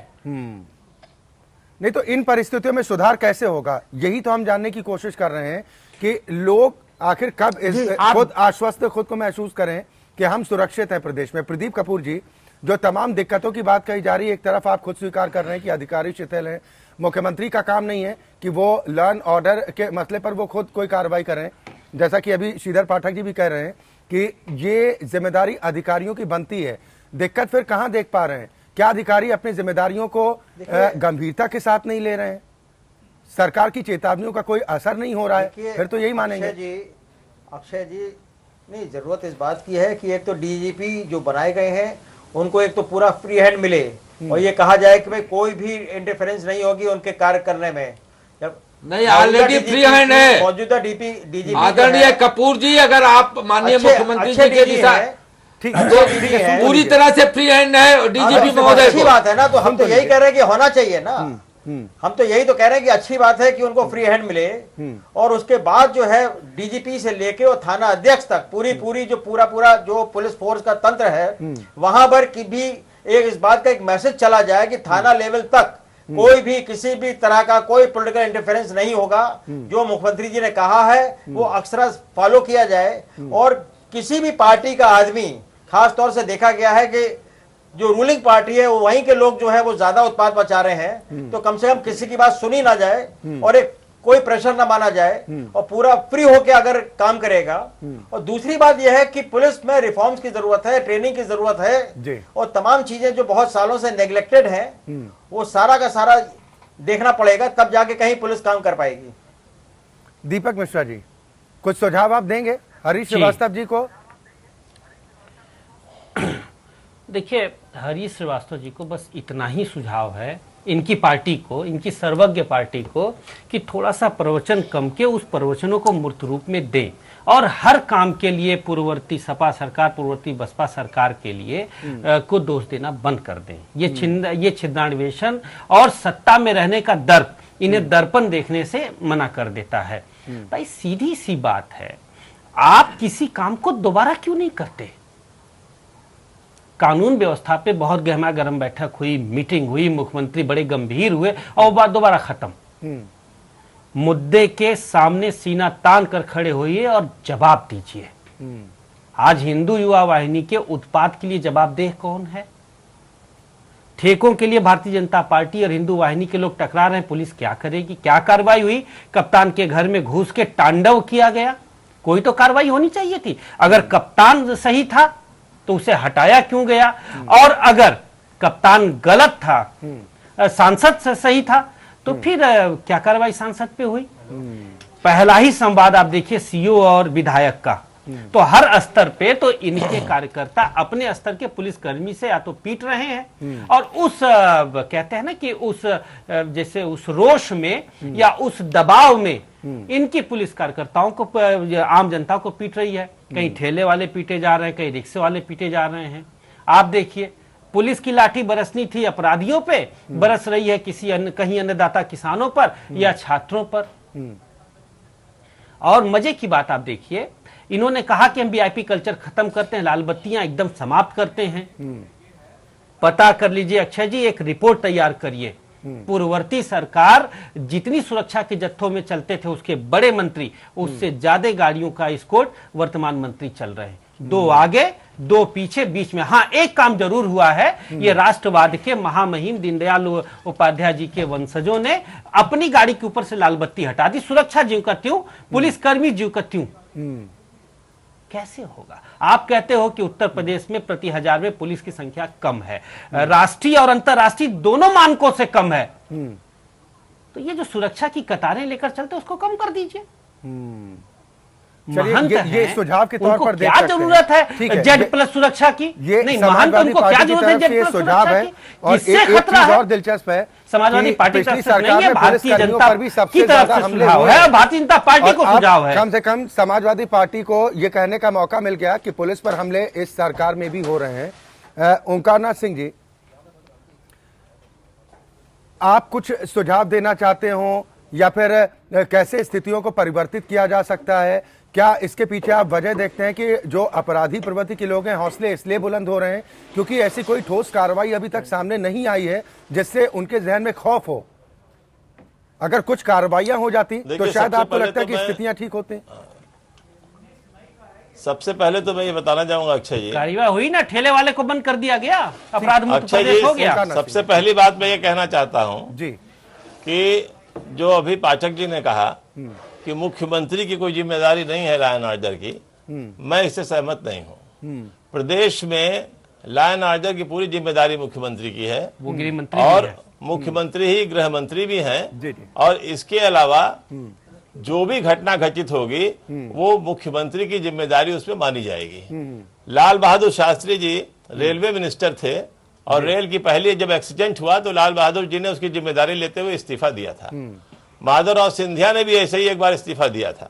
नहीं तो इन परिस्थितियों में सुधार कैसे होगा, यही तो हम जानने की कोशिश कर रहे हैं कि लोग आखिर कब खुद आश्वस्त, खुद को महसूस करें कि हम सुरक्षित हैं प्रदेश में। प्रदीप कपूर जी, जो तमाम दिक्कतों की बात कही जा रही है, एक तरफ आप खुद स्वीकार कर रहे हैं कि अधिकारी शिथिल हैं, मुख्यमंत्री का काम नहीं है कि वो लॉ एंड ऑर्डर के मसले पर वो खुद कोई कार्रवाई करें, जैसा कि अभी श्रीधर पाठक जी भी कह रहे हैं कि ये जिम्मेदारी अधिकारियों की बनती है। दिक्कत फिर कहां देख पा रहे हैं? क्या अधिकारी अपनी जिम्मेदारियों को गंभीरता के साथ नहीं ले रहे हैं? सरकार की चेतावनियों का कोई असर नहीं हो रहा है? फिर तो यही मानेंगे। अक्षय जी, नहीं, जरूरत इस बात की है कि एक तो डीजीपी जो बनाए गए हैं उनको एक तो पूरा फ्री हैंड मिले और ये कहा जाए कि भाई कोई भी इंटरफेरेंस नहीं होगी उनके कार्य करने में। जब नहीं, ऑलरेडी फ्री हैंड है मौजूदा डीजीपी आदरणीय कपूर जी। अगर आप माननीय मुख्यमंत्री जी के दिशा तो पूरी तरह से फ्री हैंड है डीजीपी महोदय। अच्छी बात है ना, तो हम तो यही कह रहे हैं कि होना चाहिए ना। हम तो यही तो कह रहे हैं कि अच्छी बात है कि उनको फ्री हैंड मिले और उसके बाद जो है डीजीपी से लेके और थाना अध्यक्ष तक पूरी जो पूरा जो पुलिस फोर्स का तंत्र है वहां पर की भी एक इस बात का एक मैसेज चला जाए कि थाना लेवल तक कोई भी किसी भी तरह का कोई पॉलिटिकल इंटरफेरेंस नहीं होगा। जो मुख्यमंत्री जी ने कहा है वो अक्सर फॉलो किया जाए और किसी भी पार्टी का आदमी, खास तौर से देखा गया है कि जो रूलिंग पार्टी है वो वहीं के लोग जो है वो ज्यादा उत्पाद मचा रहे हैं, तो कम से कम किसी की बात सुनी ना जाए और एक कोई प्रेशर ना माना जाए और पूरा फ्री होके अगर काम करेगा। और दूसरी बात यह है कि पुलिस में रिफॉर्म्स की जरूरत है, ट्रेनिंग की जरूरत है और तमाम चीजें जो बहुत सालों से नेग्लेक्टेड हैं वो सारा का सारा देखना पड़ेगा, तब जाके कहीं पुलिस काम कर पाएगी। दीपक मिश्रा जी, कुछ सुझाव आप देंगे हरीश श्रीवास्तव जी को? देखिए, हरीश श्रीवास्तव जी को बस इतना ही सुझाव है, इनकी पार्टी को, इनकी सर्वज्ञ पार्टी को, कि थोड़ा सा प्रवचन कम के उस प्रवचनों को मूर्त रूप में दें और हर काम के लिए पूर्ववर्ती सपा सरकार, पूर्ववर्ती बसपा सरकार के लिए को दोष देना बंद कर दें। ये छिद्रान्वेषण और सत्ता में रहने का दर्प इन्हें दर्पण देखने से मना कर देता है। भाई सीधी सी बात है, आप किसी काम को दोबारा क्यों नहीं करते? कानून व्यवस्था पे बहुत गहमा गरम बैठक हुई, मीटिंग हुई, मुख्यमंत्री बड़े गंभीर हुए और बात दोबारा खत्म। मुद्दे के सामने सीना तान कर खड़े होइए और जवाब दीजिए। आज हिंदू युवा वाहिनी के उत्पाद के लिए जवाबदेह कौन है? ठेकों के लिए भारतीय जनता पार्टी और हिंदू वाहिनी के लोग टकरा रहे हैं, पुलिस क्या करेगी? क्या कार्रवाई हुई? कप्तान के घर में घुस के तांडव किया गया, कोई तो कार्रवाई होनी चाहिए थी। अगर कप्तान सही था तो उसे हटाया क्यों गया? और अगर कप्तान गलत था, सांसद से सही था, तो फिर क्या कार्रवाई सांसद पे हुई? पहला ही संवाद आप देखिए सीओ और विधायक का, तो हर स्तर पे तो इनके कार्यकर्ता अपने स्तर के पुलिसकर्मी से या तो पीट रहे हैं और उस कहते हैं ना कि उस जैसे उस रोष में या उस दबाव में इनकी पुलिस कार्यकर्ताओं को, आम जनता को पीट रही है। कहीं ठेले वाले पीटे जा रहे हैं, कहीं रिक्शे वाले पीटे जा रहे हैं। आप देखिए, पुलिस की लाठी बरसनी थी अपराधियों पे, बरस रही है कहीं अन्नदाता किसानों पर या छात्रों पर। और मजे की बात आप देखिए, इन्होंने कहा कि हम वीआईपी कल्चर खत्म करते हैं, लाल बत्तियां एकदम समाप्त करते हैं। पता कर लीजिए अक्षय जी, एक रिपोर्ट तैयार करिए, पूर्ववर्ती सरकार जितनी सुरक्षा के जत्थों में चलते थे उसके बड़े मंत्री, उससे ज्यादा गाड़ियों का एस्कॉर्ट वर्तमान मंत्री चल रहे हैं। 2 आगे 2 पीछे, बीच में। हाँ, एक काम जरूर हुआ है, ये राष्ट्रवाद के महामहिम दीनदयाल उपाध्याय जी के वंशजों ने अपनी गाड़ी के ऊपर से लाल बत्ती हटा दी। सुरक्षा जीव का त्यों, पुलिसकर्मी जीव का त्यों। कैसे होगा? आप कहते हो कि उत्तर प्रदेश में प्रति 1000 में पुलिस की संख्या कम है, राष्ट्रीय और अंतर्राष्ट्रीय दोनों मानकों से कम है, तो ये जो सुरक्षा की कतारें लेकर चलते उसको कम कर दीजिए। महंत ये सुझाव के तौर उनको पर देख क्या सकते हैं। जरूरत ठीक है है, जेड प्लस सुरक्षा की? ये नहीं, महंत समाजवादी उनको क्या पार्टी की जरूरत है तरफ से जेड ये प्लस सुझाव सुरक्षा है। की? और किससे एक खतरा चीज है? और दिलचस्प है, समाजवादी कि पार्टी पिछली तरफ से नहीं सरकार है, में भारतीय पुलिसकर्मियों जनता पर भी सबसे की तरफ ज्यादा से हमले सुझाव हुए है, हैं। भारतीय जनता पार्टी को और अब सुझाव है। कम से कम समाजवादी पार्टी को ये कहने का मौका मिल गया कि पुलिस पर हमले इस सरकार में भी हो रहे हैं। ओंकारनाथ सिंह जी, आप कुछ सुझाव देना चाहते हो या फिर कैसे स्थितियों को परिवर्तित किया जा सकता है? क्या इसके पीछे आप वजह देखते हैं कि जो अपराधी प्रवृत्ति के लोग हैं हौसले इसलिए बुलंद हो रहे हैं क्योंकि ऐसी कोई ठोस कार्रवाई अभी तक सामने नहीं आई है जिससे उनके जहन में खौफ हो? अगर कुछ कार्रवाइयां हो जाती तो शायद आपको लगता है कि स्थितियां ठीक होती। सबसे पहले तो मैं ये बताना चाहूंगा अक्षय जी, कार्रवाई हुई ना, ठेले वाले को बंद कर दिया गया, अपराध मुक्त अक्षय प्रदेश हो जी, गया। सबसे पहली बात मैं ये कहना चाहता हूं जी, कि जो अभी पाठक जी ने कहा कि मुख्यमंत्री की कोई जिम्मेदारी नहीं है लॉ एंड ऑर्डर की, मैं इससे सहमत नहीं हूं। प्रदेश में लॉ एंड ऑर्डर की पूरी जिम्मेदारी मुख्यमंत्री की है, वो गृह मंत्री और भी है। मुख्यमंत्री ही गृह मंत्री भी हैं, जी, जी। और इसके अलावा जो भी घटना घटित होगी वो मुख्यमंत्री की जिम्मेदारी उसमें मानी जाएगी। लाल बहादुर शास्त्री जी रेलवे मिनिस्टर थे, और रेल की पहली जब एक्सीडेंट हुआ तो लाल बहादुर जी ने उसकी जिम्मेदारी लेते हुए इस्तीफा दिया था। माधवराव सिंधिया ने भी ऐसे ही एक बार इस्तीफा दिया था।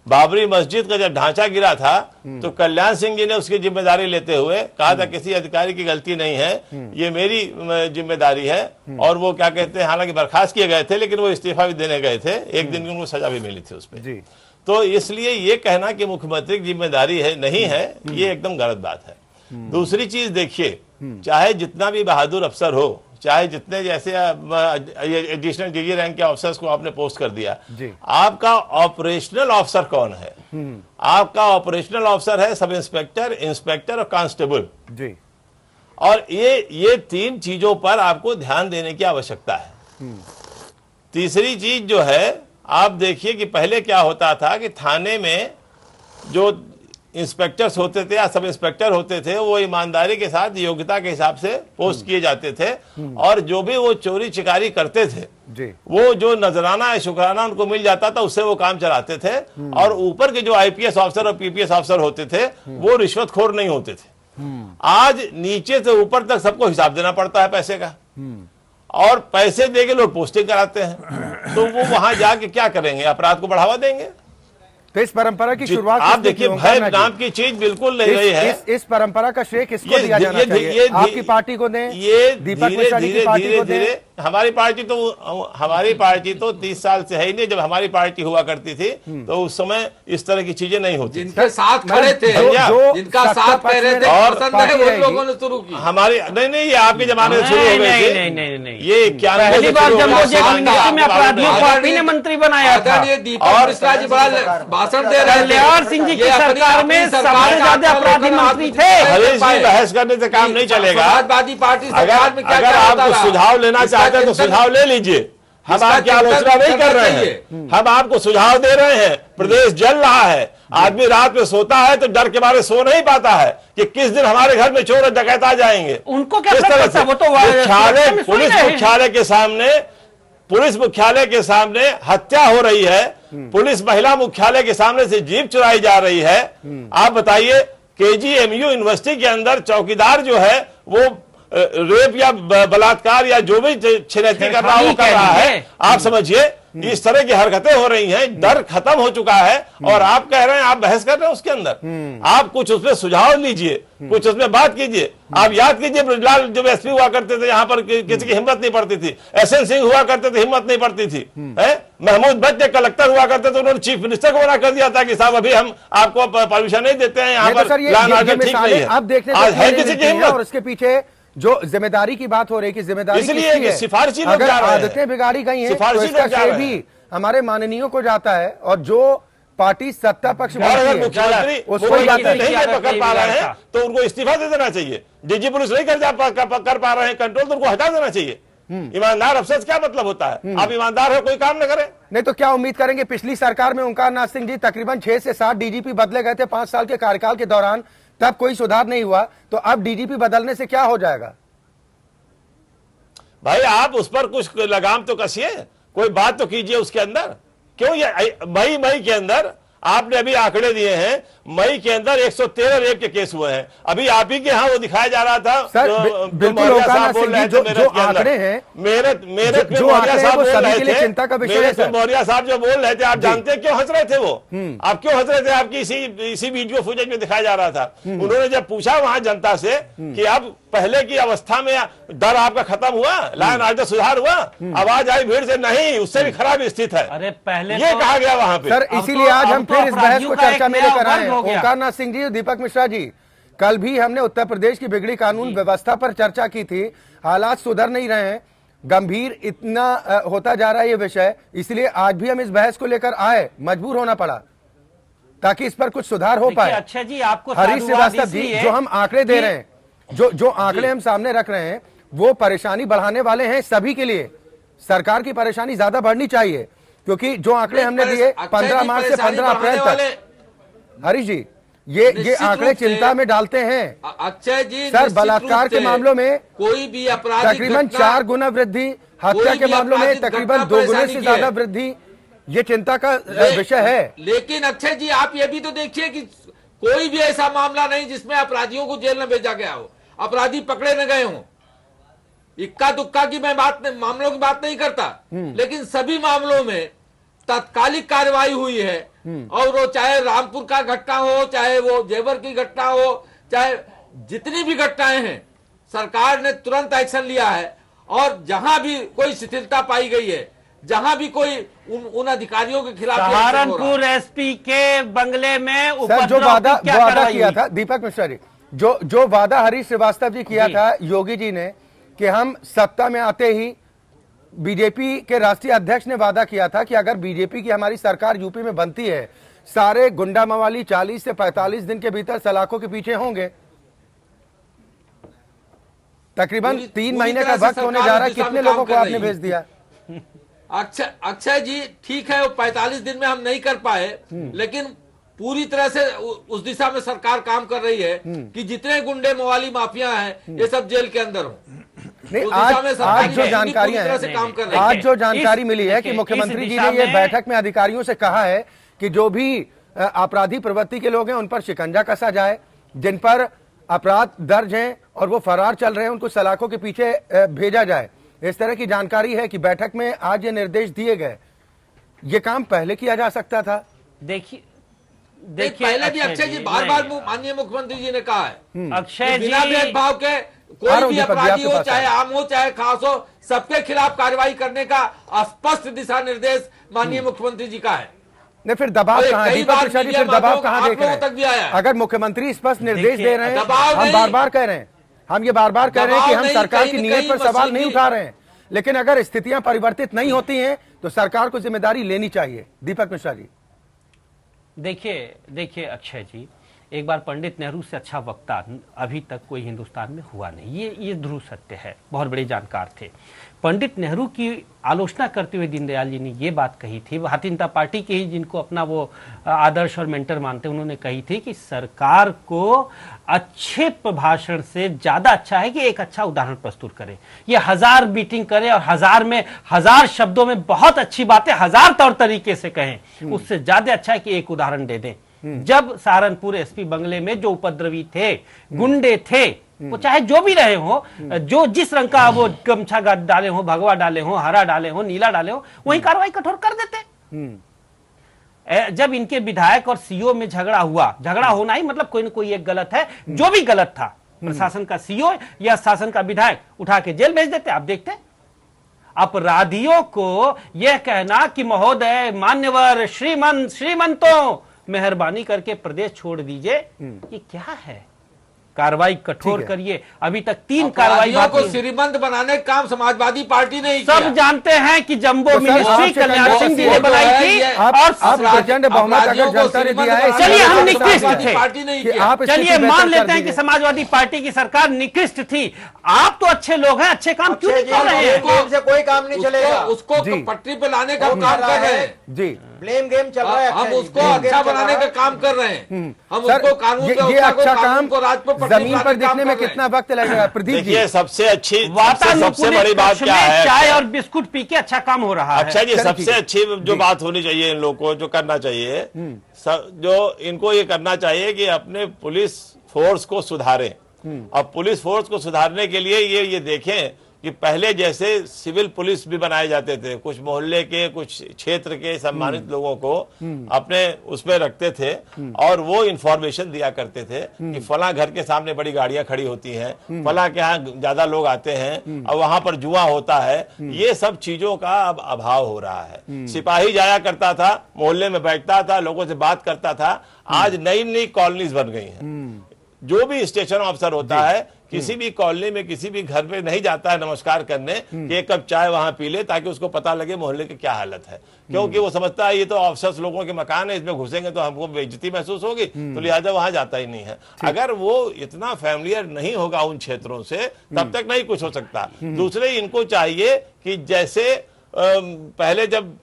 बाबरी मस्जिद का जब ढांचा गिरा था तो कल्याण सिंह जी ने उसकी जिम्मेदारी लेते हुए कहा था किसी अधिकारी की गलती नहीं है, ये मेरी जिम्मेदारी है। और वो क्या कहते हैं, हालांकि बर्खास्त किए गए थे लेकिन वो इस्तीफा भी देने गए थे, एक दिन की उनको सजा भी मिली थी उस पर। तो इसलिए ये कहना कि मुख्यमंत्री की जिम्मेदारी है नहीं है, ये एकदम गलत बात है। दूसरी चीज देखिए, चाहे जितना भी बहादुर अफसर हो, चाहे जितने जैसे एडिशनल डीजी रैंक के ऑफिसर्स को आपने पोस्ट कर दिया, आपका ऑपरेशनल ऑफिसर कौन है? आपका ऑपरेशनल ऑफिसर है सब इंस्पेक्टर, इंस्पेक्टर और कांस्टेबल जी। और ये 3 चीजों पर आपको ध्यान देने की आवश्यकता है। तीसरी चीज जो है, आप देखिए कि पहले क्या होता था कि थाने में जो इंस्पेक्टर्स होते थे या सब इंस्पेक्टर होते थे वो ईमानदारी के साथ योग्यता के हिसाब से पोस्ट किए जाते थे, और जो भी वो चोरी चिकारी करते थे जी। वो जो नजराना या शुक्राना उनको मिल जाता था उससे वो काम चलाते थे। और ऊपर के जो आईपीएस ऑफिसर और पीपीएस ऑफिसर होते थे वो रिश्वतखोर नहीं होते थे। आज नीचे से ऊपर तक सबको हिसाब देना पड़ता है पैसे का, और पैसे देके लोग पोस्टिंग कराते हैं, तो वो वहां जाके क्या करेंगे? अपराध को बढ़ावा देंगे। तो इस परंपरा की शुरुआत आप देखिए, भय नाम की चीज बिल्कुल नहीं रही है। इस परंपरा का श्रेय किसको दिया जाना चाहिए? आपकी पार्टी को दें, ये दीपक मिश्रा की पार्टी को दें? हमारी पार्टी तो 30 साल से है ही नहीं। जब हमारी पार्टी हुआ करती थी तो उस समय इस तरह की चीजें नहीं होती। जिनके साथ खड़े थे, जिनका साथ पह रहे थे, और पसंद है, वो लोगों ने शुरू की। हमारी नहीं, ये आपके जमाने से शुरू हो गई थी। ये क्या पहली बार जब में अपराधियों को आप ही ने मंत्री बनाया था। दीपक मिश्रा जी बड़ा भाषण दे रहे थे। कल्याण सिंह जी की सरकार में सबसे ज्यादा अपराधी मंत्री थे। हरीश जी, बहस करने से काम नहीं चलेगा। समाजवादी पार्टी सरकार में क्या अगर आपको सुझाव लेना चाहते हैं तो सुझाव ले लीजिए। हम आपकी आलोचना नहीं कर रहे हैं, हम आपको सुझाव दे रहे हैं। प्रदेश जल रहा है, आदमी रात में सोता है तो डर के मारे सो नहीं पाता है कि किस दिन हमारे घर में चोर और डकैत आ जाएंगे। उनको क्या इस तरह से वो तो मुख्यालय, पुलिस मुख्यालय के सामने हत्या हो रही है, पुलिस महिला मुख्यालय के सामने से जीप चुराई जा रही है। आप बताइए, केजीएमयू यूनिवर्सिटी के अंदर चौकीदार जो है वो रेप या बलात्कार या जो भी छिनैती कर रहा है। आप समझिए इस तरह की हरकतें हो रही हैं, डर खत्म हो चुका है और आप कह रहे हैं, आप बहस कर रहे हैं उसके अंदर। आप कुछ उसमें सुझाव लीजिए, कुछ उसमें बात कीजिए। आप याद कीजिए ब्रजलाल जब एसपी हुआ करते थे, यहाँ पर किसी की हिम्मत नहीं पड़ती थी। एसएन सिंह हुआ करते थे, हिम्मत नहीं पड़ती थी। महमूद भट्ट कलेक्टर हुआ करते थे, उन्होंने चीफ मिनिस्टर को मना कर दिया था कि साहब अभी हम आपको परमिशन नहीं देते हैं, यहाँ पर प्लान आर्डर ठीक नहीं है। अब देखने आज है किसी की हिम्मत? और उसके पीछे जो जिम्मेदारी की बात हो रही है कि जिम्मेदारी इसलिए किसकी है? सिफारिशी लोग अगर जा रहे हैं। आदतें बिगाड़ी गई हैं तो सिफारिशी इसका लोग जा श्रेय रहे हैं। भी हमारे माननीयों को जाता है और जो पार्टी सत्ता पक्ष और अगर बनती है मुख्यमंत्री उसको वो जाता है। नहीं पकड़ पा रहे हैं तो उनको इस्तीफा दे देना चाहिए। डीजी पुलिस नहीं कर पा रहे हैं कंट्रोल, तो उनको हटा देना चाहिए। ईमानदार अफसर क्या मतलब होता है? आप ईमानदार हो, कोई काम न करें। नहीं तो क्या उम्मीद करेंगे? पिछली सरकार में ओंकार नाथ सिंह जी तकरीबन 6 से 7 डीजीपी बदले गए थे 5 साल के कार्यकाल के दौरान, तब कोई सुधार नहीं हुआ। तो अब डीजीपी बदलने से क्या हो जाएगा? भाई आप उस पर कुछ लगाम तो कसिए, कोई बात तो कीजिए उसके अंदर। क्यों ये मई के अंदर आपने अभी आंकड़े दिए हैं, मई के अंदर 113 रेप के केस हुए हैं। अभी आप ही के यहाँ वो दिखाया जा रहा था, सर, बिल्कुल ओंकार नाथ सिंह जी, जो आंकड़े हैं, मेरठ में जो मौर्या आंकड़े हैं साहब वो बोल सभी रहे के लिए थे, चिंता का विषय है मेरठ में सर। मौर्या साहब जो बोल रहे थे, आप जानते हैं क्यों हंस रहे थे वो? आप क्यों हंस रहे थे? आपकी इसी वीडियो फुटेज में दिखाया जा रहा था। उन्होंने जब पूछा वहां जनता से कि अब पहले की अवस्था में डर आपका खत्म हुआ, लॉ एंड ऑर्डर सुधार हुआ, आवाज आई भीड़ से, नहीं, उससे भी खराब स्थिति है। अरे पहले ये तो कहा गया वहां पे। सर इसीलिए आज हम फिर इस बहस को चर्चा में लेकर आए हैं। हो गया। ओंकार नाथ सिंह जी, दीपक मिश्रा जी, कल भी हमने उत्तर प्रदेश की बिगड़ी कानून व्यवस्था पर चर्चा की थी। हालात सुधर नहीं रहे हैं, गंभीर इतना होता जा रहा है ये विषय, इसलिए आज भी हम इस बहस को लेकर आए, मजबूर होना पड़ा ताकि इस पर कुछ सुधार हो पाए। अच्छा जी, आपको हरीश श्रीवास्तव जी, जो हम आंकड़े दे रहे हैं, जो आंकड़े हम सामने रख रहे हैं, वो परेशानी बढ़ाने वाले हैं सभी के लिए। सरकार की परेशानी ज्यादा बढ़नी चाहिए, क्योंकि जो आंकड़े हमने दिए 15 मार्च से 15 अप्रैल तक, हरीश जी, ये आंकड़े चिंता में डालते हैं। अक्षय जी, सर, बलात्कार के मामलों में कोई भी अपराध तकरीबन 4 गुना वृद्धि, हत्या के मामलों में तकरीबन 2 गुने से ज्यादा वृद्धि, ये चिंता का विषय है। लेकिन अक्षय जी, आप ये भी तो देखिए कि कोई भी ऐसा मामला नहीं जिसमें अपराधियों को जेल में भेजा गया हो, अपराधी पकड़े न गए हों। इक्का दुक्का की मैं मामलों की बात नहीं करता, लेकिन सभी मामलों में तात्कालिक कार्रवाई हुई है। और वो चाहे रामपुर का घटना हो, चाहे वो जेवर की घटना हो, चाहे जितनी भी घटनाएं हैं, सरकार ने तुरंत एक्शन लिया है। और जहां भी कोई शिथिलता पाई गई है, जहां भी कोई उन अधिकारियों के खिलाफ सहारनपुर एसपी के बंगले में सर, जो वादा किया था दीपक मिश्रा जी, जो वादा हरीश श्रीवास्तव जी किया था योगी जी ने कि हम सत्ता में आते ही, बीजेपी के राष्ट्रीय अध्यक्ष ने वादा किया था कि अगर बीजेपी की हमारी सरकार यूपी में बनती है, सारे गुंडा मवाली 40 से 45 दिन के भीतर सलाखों के पीछे होंगे। तकरीबन 3 महीने का वक्त होने जा रहा है, कितने लोगों को आपने भेज दिया? अक्षय जी, ठीक है, वो 45 दिन में हम नहीं कर पाए, लेकिन पूरी तरह से उस दिशा में सरकार काम कर रही है कि जितने गुंडे मवाली माफिया हैं, ये सब जेल के अंदर हो। नहीं, आज जो जानकारियां हैं, आज जो जानकारी मिली है कि मुख्यमंत्री जी ने ये बैठक में अधिकारियों से कहा है कि जो भी अपराधी प्रवृत्ति के लोग हैं उन पर शिकंजा कसा जाए, जिन पर अपराध दर्ज हैं और वो फरार चल रहे हैं उनको सलाखों के पीछे भेजा जाए। इस तरह की जानकारी है कि बैठक में आज ये निर्देश दिए गए। ये काम पहले किया जा सकता था। देखिए पहले भी अक्षय जी बार-बार माननीय मुख्यमंत्री जी ने कहा है, अक्षय जी, बिना भेदभाव के कोई भी अपराधी हो, चाहे आम हो चाहे खास हो, सबके खिलाफ कार्रवाई करने का स्पष्ट दिशा निर्देश माननीय मुख्यमंत्री जी का है। नहीं, फिर दबाव कहाँ? दीपक मिश्रा जी, फिर दबाव कहाँ देख रहे हैं? अगर मुख्यमंत्री स्पष्ट निर्देश दे रहे हैं, हम बार बार कह रहे हैं, हम ये बार बार कह रहे हैं कि हम सरकार की नीयत पर सवाल नहीं उठा रहे हैं, लेकिन अगर स्थितियां परिवर्तित नहीं होती हैं तो सरकार को जिम्मेदारी लेनी चाहिए। दीपक मिश्रा जी, देखिए अक्षय जी, एक बार पंडित नेहरू से अच्छा वक्ता अभी तक कोई हिंदुस्तान में हुआ नहीं, ये ध्रुव सत्य है। बहुत बड़े जानकार थे। पंडित नेहरू की आलोचना करते हुए दीनदयाल जी ने ये बात कही थी, भारतीय जनता पार्टी के ही जिनको अपना वो आदर्श और मेंटर मानते हैं, उन्होंने कही थी कि सरकार को अच्छे भाषण से ज्यादा अच्छा है कि एक अच्छा उदाहरण प्रस्तुत करे। ये 1000 मीटिंग करे और 1000 शब्दों में बहुत अच्छी बातें 1000 तौर तरीके से कहें, उससे ज्यादा अच्छा है कि एक उदाहरण दे दें। जब सहारनपुर एसपी बंगले में जो उपद्रवी थे, गुंडे थे, वो चाहे जो भी रहे हो, जो जिस रंग का वो गमछा डाले हो, भगवा डाले हो, हरा डाले हो, नीला डाले हो, वही कार्रवाई कठोर कर देते। जब इनके विधायक और सीओ में झगड़ा हुआ, झगड़ा होना ही मतलब कोई ना कोई एक गलत है, जो भी गलत था प्रशासन का सीओ या शासन का विधायक उठा के जेल भेज देते। आप देखते अपराधियों को यह कहना कि महोदय, मान्यवर, श्रीमंतों, मेहरबानी करके प्रदेश छोड़ दीजिए, ये क्या है? कार्रवाई कठोर करिए। अभी तक 3 कार्रवाई को श्रीमंत बनाने का काम समाजवादी पार्टी ने किया। सब जानते हैं कि जंबो मिनिस्ट्री कल्याण सिंह जी ने बनाई थी और प्रचंड बहुमत अगर जनता ने दिया है, चलिए हम निकृष्ट पार्टी नहीं थे, किया। चलिए मान लेते हैं कि समाजवादी पार्टी की सरकार निकृष्ट थी। आप तो अच्छे लोग हैं, अच्छे काम क्यों नहीं कर रहे हैं? से कोई काम नहीं चलेगा, उसको पटरी पे लाने का काम कर रहे हैं जी। ब्लेम गेम चल रहा है। हम उसको अच्छा बनाने का काम कर रहे हैं। हम उसको कानून ये व्यवस्था को, अच्छा कानून काम को राज पर जमीन पर दिखने में कितना वक्त लगेगा? प्रदीप जी, देखिए सबसे अच्छी, सबसे वातानुकूलित बड़ी बात कक्ष क्या में है? चाय और बिस्कुट पी के अच्छा काम हो रहा है। अच्छा जी, सबसे अच्छी जो बात होनी चाहिए इन लोगों को, जो करना चाहिए, जो इनको ये करना चाहिए कि अपने पुलिस फोर्स को सुधारें। अब पुलिस फोर्स को सुधारने के लिए ये देखें कि पहले जैसे सिविल पुलिस भी बनाए जाते थे, कुछ मोहल्ले के, कुछ क्षेत्र के सम्मानित लोगों को अपने उसमें रखते थे और वो इंफॉर्मेशन दिया करते थे कि फला घर के सामने बड़ी गाड़ियां खड़ी होती हैं, फला के यहाँ ज्यादा लोग आते हैं और वहां पर जुआ होता है। ये सब चीजों का अब अभाव हो रहा है। सिपाही जाया करता था, मोहल्ले में बैठता था, लोगों से बात करता था। आज नई नई कॉलोनीज बन गई हैं। जो भी स्टेशन ऑफिसर होता है किसी भी कॉलोनी में, किसी भी घर पे नहीं जाता है नमस्कार करने कि एक कप चाय वहां पी ले, ताकि उसको पता लगे मोहल्ले की क्या हालत है। क्योंकि वो समझता है ये तो ऑफिसर्स लोगों के मकान है, इसमें घुसेंगे तो हमको बेइज्जती महसूस होगी, तो लिहाजा वहां जाता ही नहीं है। अगर वो इतना फैमिलियर नहीं होगा उन क्षेत्रों से, तब तक नहीं कुछ हो सकता। दूसरे, इनको चाहिए कि जैसे पहले जब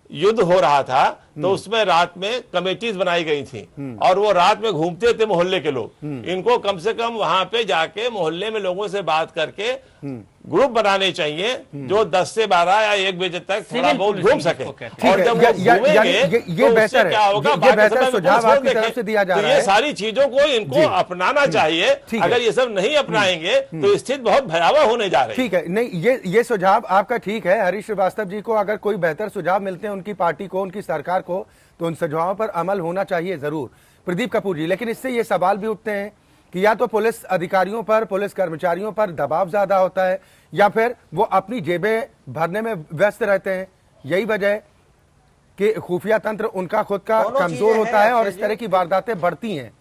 युद्ध हो रहा था तो उसमें रात में कमेटीज बनाई गई थी और वो रात में घूमते थे मोहल्ले के लोग। इनको कम से कम वहां पे जाके मोहल्ले में लोगों से बात करके ग्रुप बनाने चाहिए जो 10 से 12 या 1 बजे तक थोड़ा बहुत घूम सके। और जब वो घूमेंगे ये बेहतर है, क्या होगा, ये बेहतर सुझाव आपकी तरफ से दिया जा रहा है। ये सारी चीजों को इनको अपनाना चाहिए। अगर ये सब नहीं अपनाएंगे तो स्थिति बहुत भयावह होने जा रही है। ठीक है, नहीं ये सुझाव आपका ठीक है। हरीश श्रीवास्तव जी को अगर कोई बेहतर सुझाव मिलते हैं उनकी पार्टी को, उनकी सरकार को, तो उन सुझावों पर अमल होना चाहिए जरूर। प्रदीप कपूर जी, लेकिन इससे ये सवाल भी उठते हैं कि या तो पुलिस अधिकारियों पर, पुलिस कर्मचारियों पर दबाव ज्यादा होता है या फिर वो अपनी जेबें भरने में व्यस्त रहते हैं। यही वजह कि खुफिया तंत्र उनका खुद का कमजोर होता है और इस तरह की वारदातें बढ़ती हैं।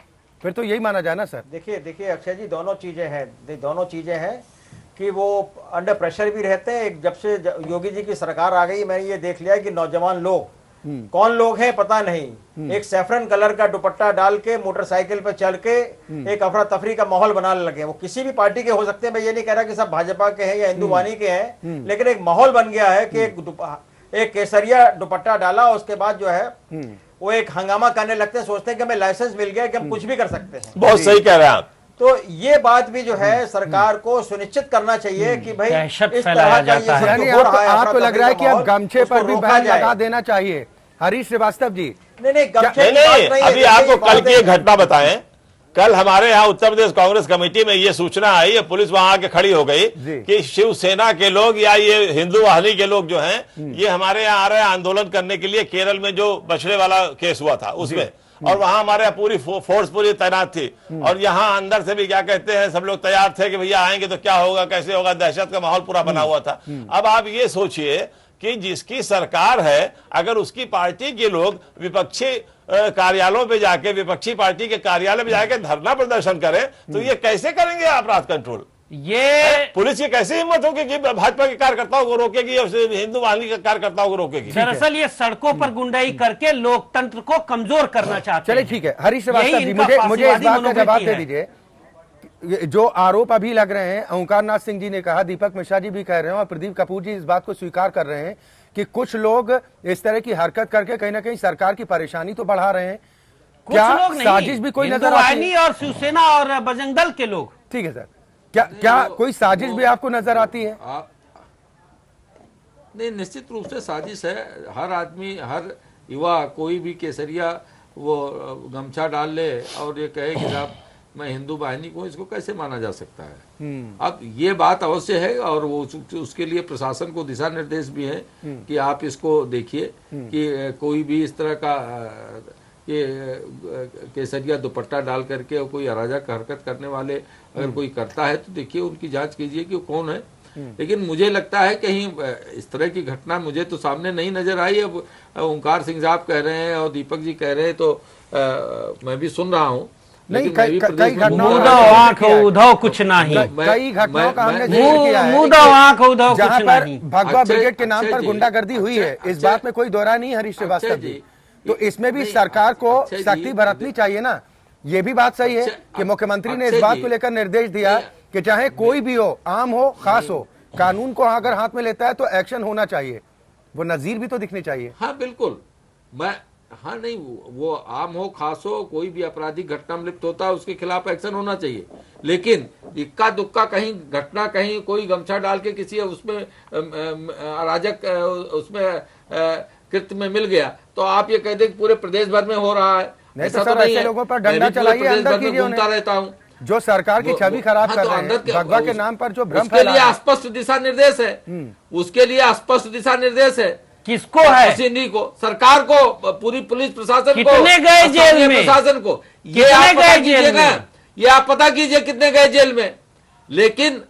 फिर तो यही माना जाए ना सर? देखिए अक्षय जी, दोनों चीजें हैं कि वो अंडर प्रेशर भी रहते हैं। जब से योगी जी की सरकार आ गई, मैंने ये देख लिया कि नौजवान लोग, कौन लोग हैं पता नहीं, एक सैफरन कलर का दुपट्टा डाल के मोटरसाइकिल पर चल के एक अफरा तफरी का माहौल बनाने लगे। वो किसी भी पार्टी के हो सकते हैं, मैं ये नहीं कह रहा कि सब भाजपा के हैं या हिंदू वानी के हैं, लेकिन एक माहौल बन गया है कि एक केसरिया दुपट्टा डाला, उसके बाद जो है वो एक हंगामा करने लगते हैं, सोचते हैं कि हमें लाइसेंस मिल गया कि हम कुछ भी कर सकते हैं। बहुत सही कह रहे हैं आप। तो ये बात भी जो है सरकार को सुनिश्चित करना चाहिए कि भाई इस तरह का ये यानी आपको लग रहा है कि अब गमछे पर भी बैन लगा देना चाहिए? हरीश श्रीवास्तव जी, नहीं गमछे नहीं, अभी आपको कल की एक घटना बताएं। कल हमारे यहाँ उत्तर प्रदेश कांग्रेस कमेटी में ये सूचना आई, ये पुलिस वहां आके खड़ी हो गई कि शिवसेना के लोग या ये हिंदू वाहिनी के लोग जो हैं, ये हमारे यहाँ आ रहे हैं आंदोलन करने के लिए। केरल में जो बछड़े वाला केस हुआ था उसमें, और वहां हमारे यहाँ पूरी फोर्स पूरी तैनात थी और यहाँ अंदर से भी क्या कहते हैं, सब लोग तैयार थे कि भैया आएंगे तो क्या होगा, कैसे होगा, दहशत का माहौल पूरा बना हुआ था। अब आप ये सोचिए कि जिसकी सरकार है, अगर उसकी पार्टी के लोग विपक्षी कार्यालयों पे जाके, विपक्षी पार्टी के कार्यालय में जाके धरना प्रदर्शन करें, तो ये कैसे करेंगे अपराध कंट्रोल? ये पुलिस की कैसे हिम्मत होगी कि भाजपा के कार्यकर्ताओं को रोकेगी और हिंदू वाहिनी के कार्यकर्ताओं को रोकेगी? दरअसल ये सड़कों पर गुंडाई करके लोकतंत्र को कमजोर करना चाहते हैं। चलिए ठीक है, हरीश श्रीवास्तव जी, मुझे इस बात का जवाब दे दीजिए। जो आरोप अभी लग रहे हैं, ओंकार नाथ सिंह जी ने कहा, दीपक मिश्रा जी भी कह रहे हैं और प्रदीप कपूर जी इस बात को स्वीकार कर रहे हैं कि कुछ लोग इस तरह की हरकत करके कहीं ना कहीं सरकार की परेशानी तो बढ़ा रहे हैं। क्या साजिश भी कोई नजर आती है? और शिवसेना और बजरंग दल के लोग। ठीक है सर, क्या कोई साजिश भी आपको नजर आती है? नहीं, निश्चित रूप से साजिश है। हर आदमी, हर युवा, कोई भी केसरिया वो गमछा डाल ले और ये कहे कि साहब मैं हिंदू बाहिनी को, इसको कैसे माना जा सकता है? अब ये बात अवश्य है और वो उसके लिए प्रशासन को दिशा निर्देश भी है कि आप इसको देखिए कि कोई भी इस तरह का केसरिया दुपट्टा डाल करके और कोई अराजक हरकत करने वाले अगर कोई करता है तो देखिए उनकी जांच कीजिए कि वो कौन है। लेकिन मुझे लगता है कहीं इस तरह की घटना मुझे तो सामने नहीं नजर आई। अब ओंकार सिंह साहब कह रहे हैं और दीपक जी कह रहे हैं तो मैं भी सुन रहा हूँ। नहीं, कई घटनाओं उधव कुछ नहीं, कई घटनाओं का हमने जिक्र किया है जहां पर भगवा ब्रिगेड के नाम पर गुंडागर्दी हुई है। इस बात में कोई दोहरा नहीं हरीश श्रीवास्तव जी। तो इसमें भी सरकार को सख्ती बरतनी चाहिए ना। ये भी बात सही है कि मुख्यमंत्री ने इस बात को लेकर निर्देश दिया कि चाहे कोई भी हो, आम हो खास हो, कानून को अगर हाथ में लेता है तो एक्शन होना चाहिए, वो नजीर भी तो दिखनी चाहिए। हाँ बिल्कुल, मैं हाँ नहीं, वो आम हो खास हो, कोई भी आपराधिक घटना में लिप्त होता है उसके खिलाफ एक्शन होना चाहिए। लेकिन इक्का दुक्का कहीं घटना, कहीं कोई गमछा डाल के किसी उसमें अराजक उसमें कृत्य में मिल गया तो आप ये कह दें कि पूरे प्रदेश भर में हो रहा है। ऐसा तो नहीं है। लोगों पर डंडा चलाइए, अंदर कीजिए उन्हें। रहता हूँ जो सरकार की छवि खराब कर रहे हैं, भगवा के नाम पर जो भ्रम उसके लिए स्पष्ट दिशा निर्देश है, उसके लिए स्पष्ट दिशा निर्देश है। किसको है? किसी को, सरकार को, पूरी पुलिस प्रशासन को, कितने गए जेल में, प्रशासन को, ये आप पता कीजिए ना, ये आप पता कीजिए कितने गए जेल में। लेकिन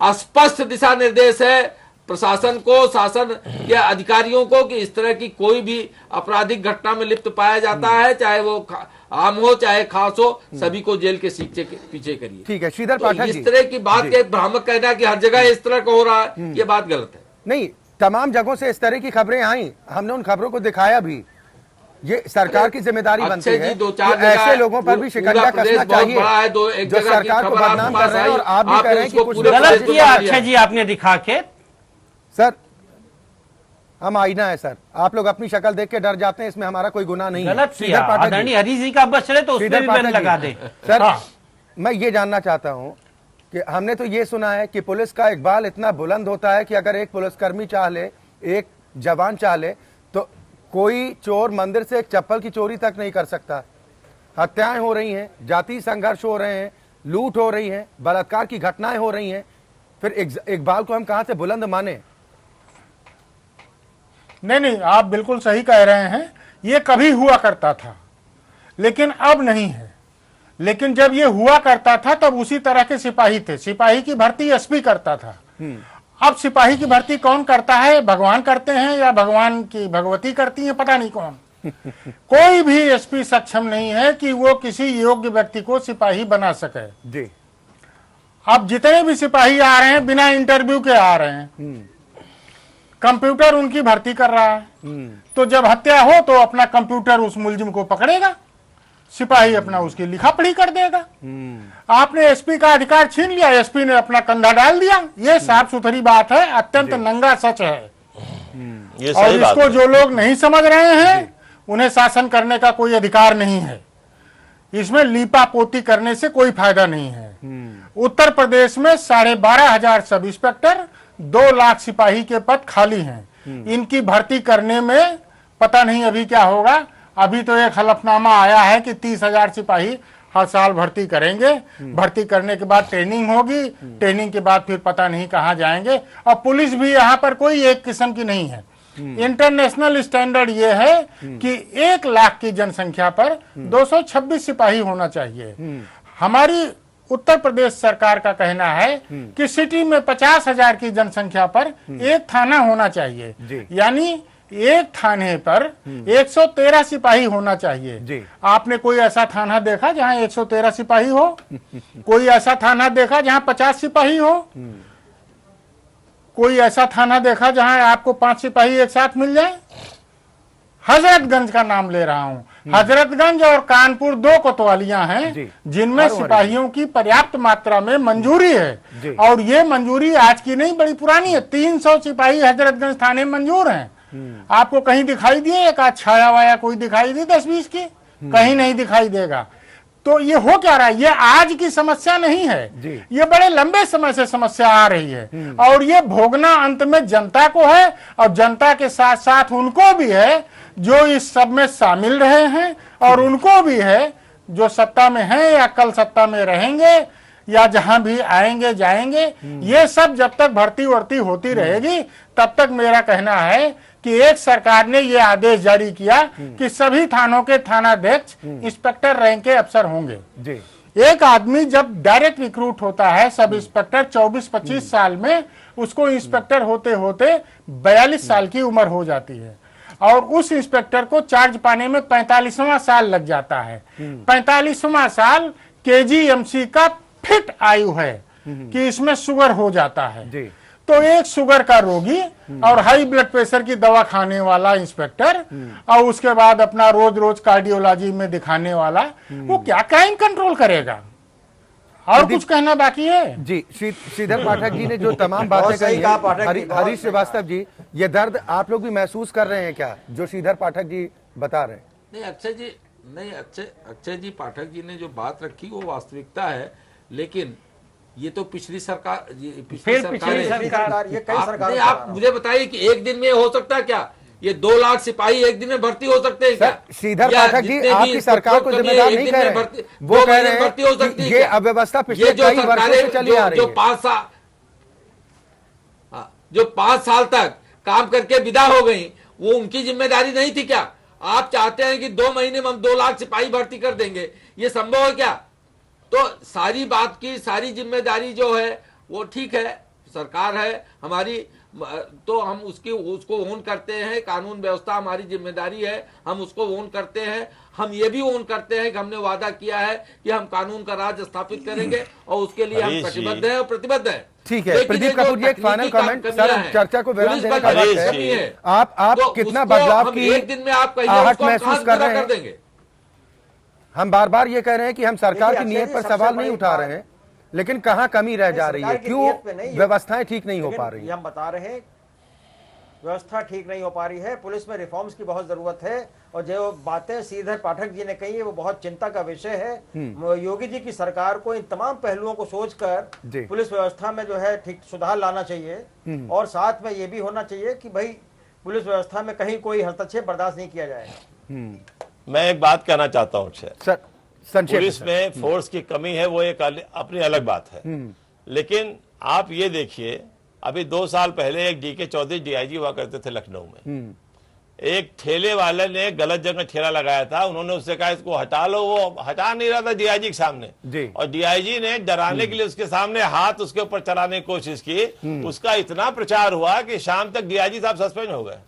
स्पष्ट दिशा निर्देश है प्रशासन को, शासन के अधिकारियों को कि इस तरह की कोई भी आपराधिक घटना में लिप्त पाया जाता है, चाहे वो आम हो चाहे खास हो, सभी को जेल के सीटे के पीछे करिए। ठीक है श्रीधर पाठक जी, इस तरह की बात के भ्रामक कहना कि हर जगह इस तरह का हो रहा है, ये बात गलत है। नहीं, तमाम जगहों से इस तरह की खबरें आई, हमने उन खबरों को दिखाया भी। ये सरकार की जिम्मेदारी बनती है, दो चार ऐसे लोगों पर भी शिकंजा कसना चाहिए जो सरकार को बदनाम कर रहे हैं। और आप भी कह रहे हैं कि कुछ गलत किया अक्षय जी आपने दिखा के। सर हम आईना है सर, आप लोग अपनी शक्ल देख के डर जाते हैं, इसमें हमारा कोई गुनाह नहीं है। गलत किया, आदरणीय हरीश जी का बस चले तो उसमें भी बैन लगा दे। सर मैं ये जानना चाहता हूं कि हमने तो ये सुना है कि पुलिस का इकबाल इतना बुलंद होता है कि अगर एक पुलिसकर्मी चाह ले, एक जवान चाह ले, तो कोई चोर मंदिर से एक चप्पल की चोरी तक नहीं कर सकता। हत्याएं हो रही हैं, जातीय संघर्ष हो रहे हैं, लूट हो रही है, बलात्कार की घटनाएं हो रही हैं, फिर इकबाल को हम कहां से बुलंद माने? नहीं, आप बिल्कुल सही कह रहे हैं। ये कभी हुआ करता था लेकिन अब नहीं है। लेकिन जब ये हुआ करता था तब उसी तरह के सिपाही थे। सिपाही की भर्ती एसपी करता था। अब सिपाही की भर्ती कौन करता है? भगवान करते हैं या भगवान की भगवती करती है, पता नहीं कौन। कोई भी एसपी सक्षम नहीं है कि वो किसी योग्य व्यक्ति को सिपाही बना सके जी। अब जितने भी सिपाही आ रहे हैं बिना इंटरव्यू के आ रहे हैं, कंप्यूटर उनकी भर्ती कर रहा है। तो जब हत्या हो तो अपना कंप्यूटर उस मुलजिम को पकड़ेगा, सिपाही अपना उसकी लिखा पढ़ी कर देगा। आपने एसपी का अधिकार छीन लिया, एसपी ने अपना कंधा डाल दिया। ये साफ सुथरी बात है, अत्यंत नंगा सच है। और इसको जो लोग नहीं समझ रहे हैं उन्हें शासन करने का कोई अधिकार नहीं है। इसमें लीपा पोती करने से कोई फायदा नहीं है। उत्तर प्रदेश में 12,500 सब इंस्पेक्टर, 2 लाख सिपाही के पद खाली हैं। इनकी भर्ती करने में पता नहीं अभी क्या होगा। अभी तो एक हलफनामा आया है कि 30,000 सिपाही हर साल भर्ती करेंगे। भर्ती करने के बाद ट्रेनिंग होगी, ट्रेनिंग के बाद फिर पता नहीं कहां जाएंगे। और पुलिस भी यहाँ पर कोई एक किस्म की नहीं है। इंटरनेशनल स्टैंडर्ड ये है कि 1 लाख की जनसंख्या पर 226 सिपाही होना चाहिए। हमारी उत्तर प्रदेश सरकार का कहना है कि सिटी में 50,000 की जनसंख्या पर 1 थाना होना चाहिए। यानी एक थाने पर 113 सिपाही होना चाहिए। आपने कोई ऐसा थाना देखा जहां 113 सिपाही हो? कोई ऐसा थाना देखा जहां 50 सिपाही हो? कोई ऐसा थाना देखा जहां आपको 5 सिपाही एक साथ मिल जाए? हजरतगंज का नाम ले रहा हूं। हजरतगंज और कानपुर 2 कोतवालियां हैं जिनमें सिपाहियों की पर्याप्त मात्रा में मंजूरी है। और ये मंजूरी आज की नहीं, बड़ी पुरानी है। 300 सिपाही हजरतगंज थाने मंजूर हैं। आपको कहीं दिखाई दिए? एक आध छाया वाया कोई दिखाई दी 10-20 की? कहीं नहीं दिखाई देगा। तो ये हो क्या रहा है? ये आज की समस्या नहीं है, ये बड़े लंबे समय से समस्या आ रही है। और ये भोगना अंत में जनता को है और जनता के साथ साथ उनको भी है जो इस सब में शामिल रहे हैं, और उनको भी है जो सत्ता में हैं या कल सत्ता में रहेंगे या जहां भी आएंगे जाएंगे, ये सब जब तक भर्ती वर्ती होती रहेगी तब तक मेरा कहना है कि एक सरकार ने ये आदेश जारी किया कि सभी थानों के थानाध्यक्ष इंस्पेक्टर रैंक के अफसर होंगे। जी। एक आदमी जब डायरेक्ट रिक्रूट होता है सब इंस्पेक्टर 24-25 साल में, उसको इंस्पेक्टर होते होते 42 साल की उम्र हो जाती है और उस इंस्पेक्टर को चार्ज पाने में 45वां साल लग जाता है। 45वां साल केजीएमसी का फिट आयु है कि इसमें शुगर हो जाता है। जी। तो एक शुगर का रोगी और हाई ब्लड प्रेशर की दवा खाने वाला इंस्पेक्टर और उसके बाद अपना रोज रोज कार्डियोलॉजी में दिखाने वाला, वो क्या क्राइम कंट्रोल करेगा? और कुछ कहना बाकी है? जी, श्रीधर पाठक जी ने जो तमाम बातें बहुत सही कही कहा हैं, पाठक जी, बहुत हरीश श्रीवास्तव जी, ये दर्द आप लोग भी महसूस कर रहे हैं क्या, जो श्रीधर पाठक जी बता रहे हैं? नहीं अक्षय जी पाठक जी ने जो बात रखी वो वास्तविकता है, लेकिन ये तो पिछली सरकार ये कई सरकार। आप मुझे बताइए कि एक दिन में हो सकता है क्या? ये 2 लाख सिपाही एक दिन में भर्ती हो सकते हैं क्या? श्रीधर पाठक जी आपकी सरकार को जिम्मेदार नहीं कह रहे हैं, वो कह रहे भर्ती हो सकती हैं है ये अव्यवस्था पिछले कई वर्षों से चली आ रही है। जो 5 साल तक काम करके विदा हो गई, वो उनकी जिम्मेदारी नहीं थी क्या? आप चाहते हैं कि 2 महीने में हम 2 लाख सिपाही भर्ती कर देंगे, ये संभव है क्या? तो सारी बात की सारी जिम्मेदारी जो है वो ठीक है, सरकार है हमारी, तो हम उसको ओन करते हैं, कानून व्यवस्था हमारी जिम्मेदारी है, हम उसको ओन करते हैं। हम ये भी ओन करते हैं कि हमने वादा किया है कि हम कानून का राज स्थापित करेंगे और उसके लिए हम कटिबद्ध हैं और प्रतिबद्ध हैं। ठीक है, प्रदीप कपूर जी एक फाइनल कमेंट सर, चर्चा को विराम देने का वक्त है। आप कितना बदलाव की एक दिन में आप आहट महसूस कर रहे हैं? हम बार बार ये कह रहे हैं कि हम सरकार की नीयत पर सवाल नहीं उठा रहे हैं, लेकिन कहां कमी रह जा रही है, क्यों व्यवस्थाएं ठीक नहीं हो पा रही? हम बता रहे हैं व्यवस्था ठीक नहीं हो पा रही है, पुलिस में रिफॉर्म्स की बहुत जरूरत है। और जो बातें श्रीधर पाठक जी ने कही है वो बहुत चिंता का विषय है। योगी जी की सरकार को इन तमाम पहलुओं को सोचकर पुलिस व्यवस्था में जो है ठीक सुधार लाना चाहिए और साथ में ये भी होना चाहिए कि भाई पुलिस व्यवस्था में कहीं कोई हस्तक्षेप बर्दाश्त नहीं किया जाएगा। मैं एक बात कहना चाहता हूँ सर, पुलिस में फोर्स की कमी है, वो एक अपनी अलग बात है, लेकिन आप ये देखिए अभी 2 साल पहले एक डीके चौधरी डीआईजी हुआ करते थे लखनऊ में, एक ठेले वाले ने गलत जगह ठेला लगाया था, उन्होंने उससे कहा इसको हटा लो, वो हटा नहीं रहा था डीआईजी के सामने, और डीआईजी ने डराने के लिए उसके सामने हाथ उसके ऊपर चलाने की कोशिश की, उसका इतना प्रचार हुआ कि शाम तक डीआईजी साहब सस्पेंड हो गए।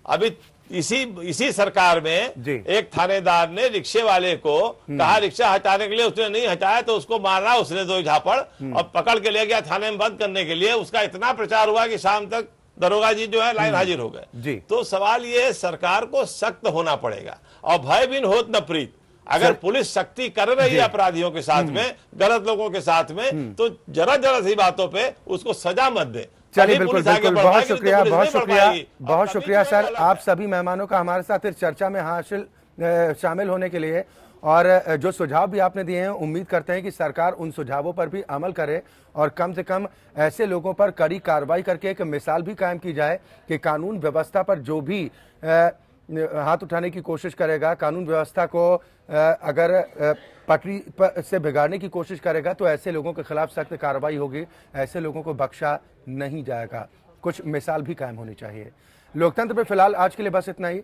अभी इसी सरकार में एक थानेदार ने रिक्शे वाले को कहा रिक्शा हटाने के लिए, उसने नहीं हटाया तो उसको मारा, उसने 2 झापड़ और पकड़ के ले गया थाने में बंद करने के लिए। उसका इतना प्रचार हुआ कि शाम तक दरोगा जी जो है लाइन हाजिर हो गए। तो सवाल ये सरकार को सख्त होना पड़ेगा और भय बिन होत न प्रीत। अगर पुलिस सख्ती कर रही है अपराधियों के साथ में, गलत लोगों के साथ में, तो जरा जरा सी बातों पे उसको सजा मत दे। चलिए, बिल्कुल बिल्कुल, बहुत शुक्रिया, बहुत शुक्रिया, बहुत शुक्रिया सर आप सभी मेहमानों का हमारे साथ इस चर्चा में शामिल होने के लिए। और जो सुझाव भी आपने दिए हैं, उम्मीद करते हैं कि सरकार उन सुझावों पर भी अमल करे और कम से कम ऐसे लोगों पर कड़ी कार्रवाई करके एक मिसाल भी कायम की जाए कि कानून व्यवस्था पर जो भी हाथ उठाने की कोशिश करेगा, कानून व्यवस्था को अगर पटरी से बिगाड़ने की कोशिश करेगा, तो ऐसे लोगों के खिलाफ सख्त कार्रवाई होगी, ऐसे लोगों को बख्शा नहीं जाएगा। कुछ मिसाल भी कायम होनी चाहिए। लोकतंत्र में फिलहाल आज के लिए बस इतना ही।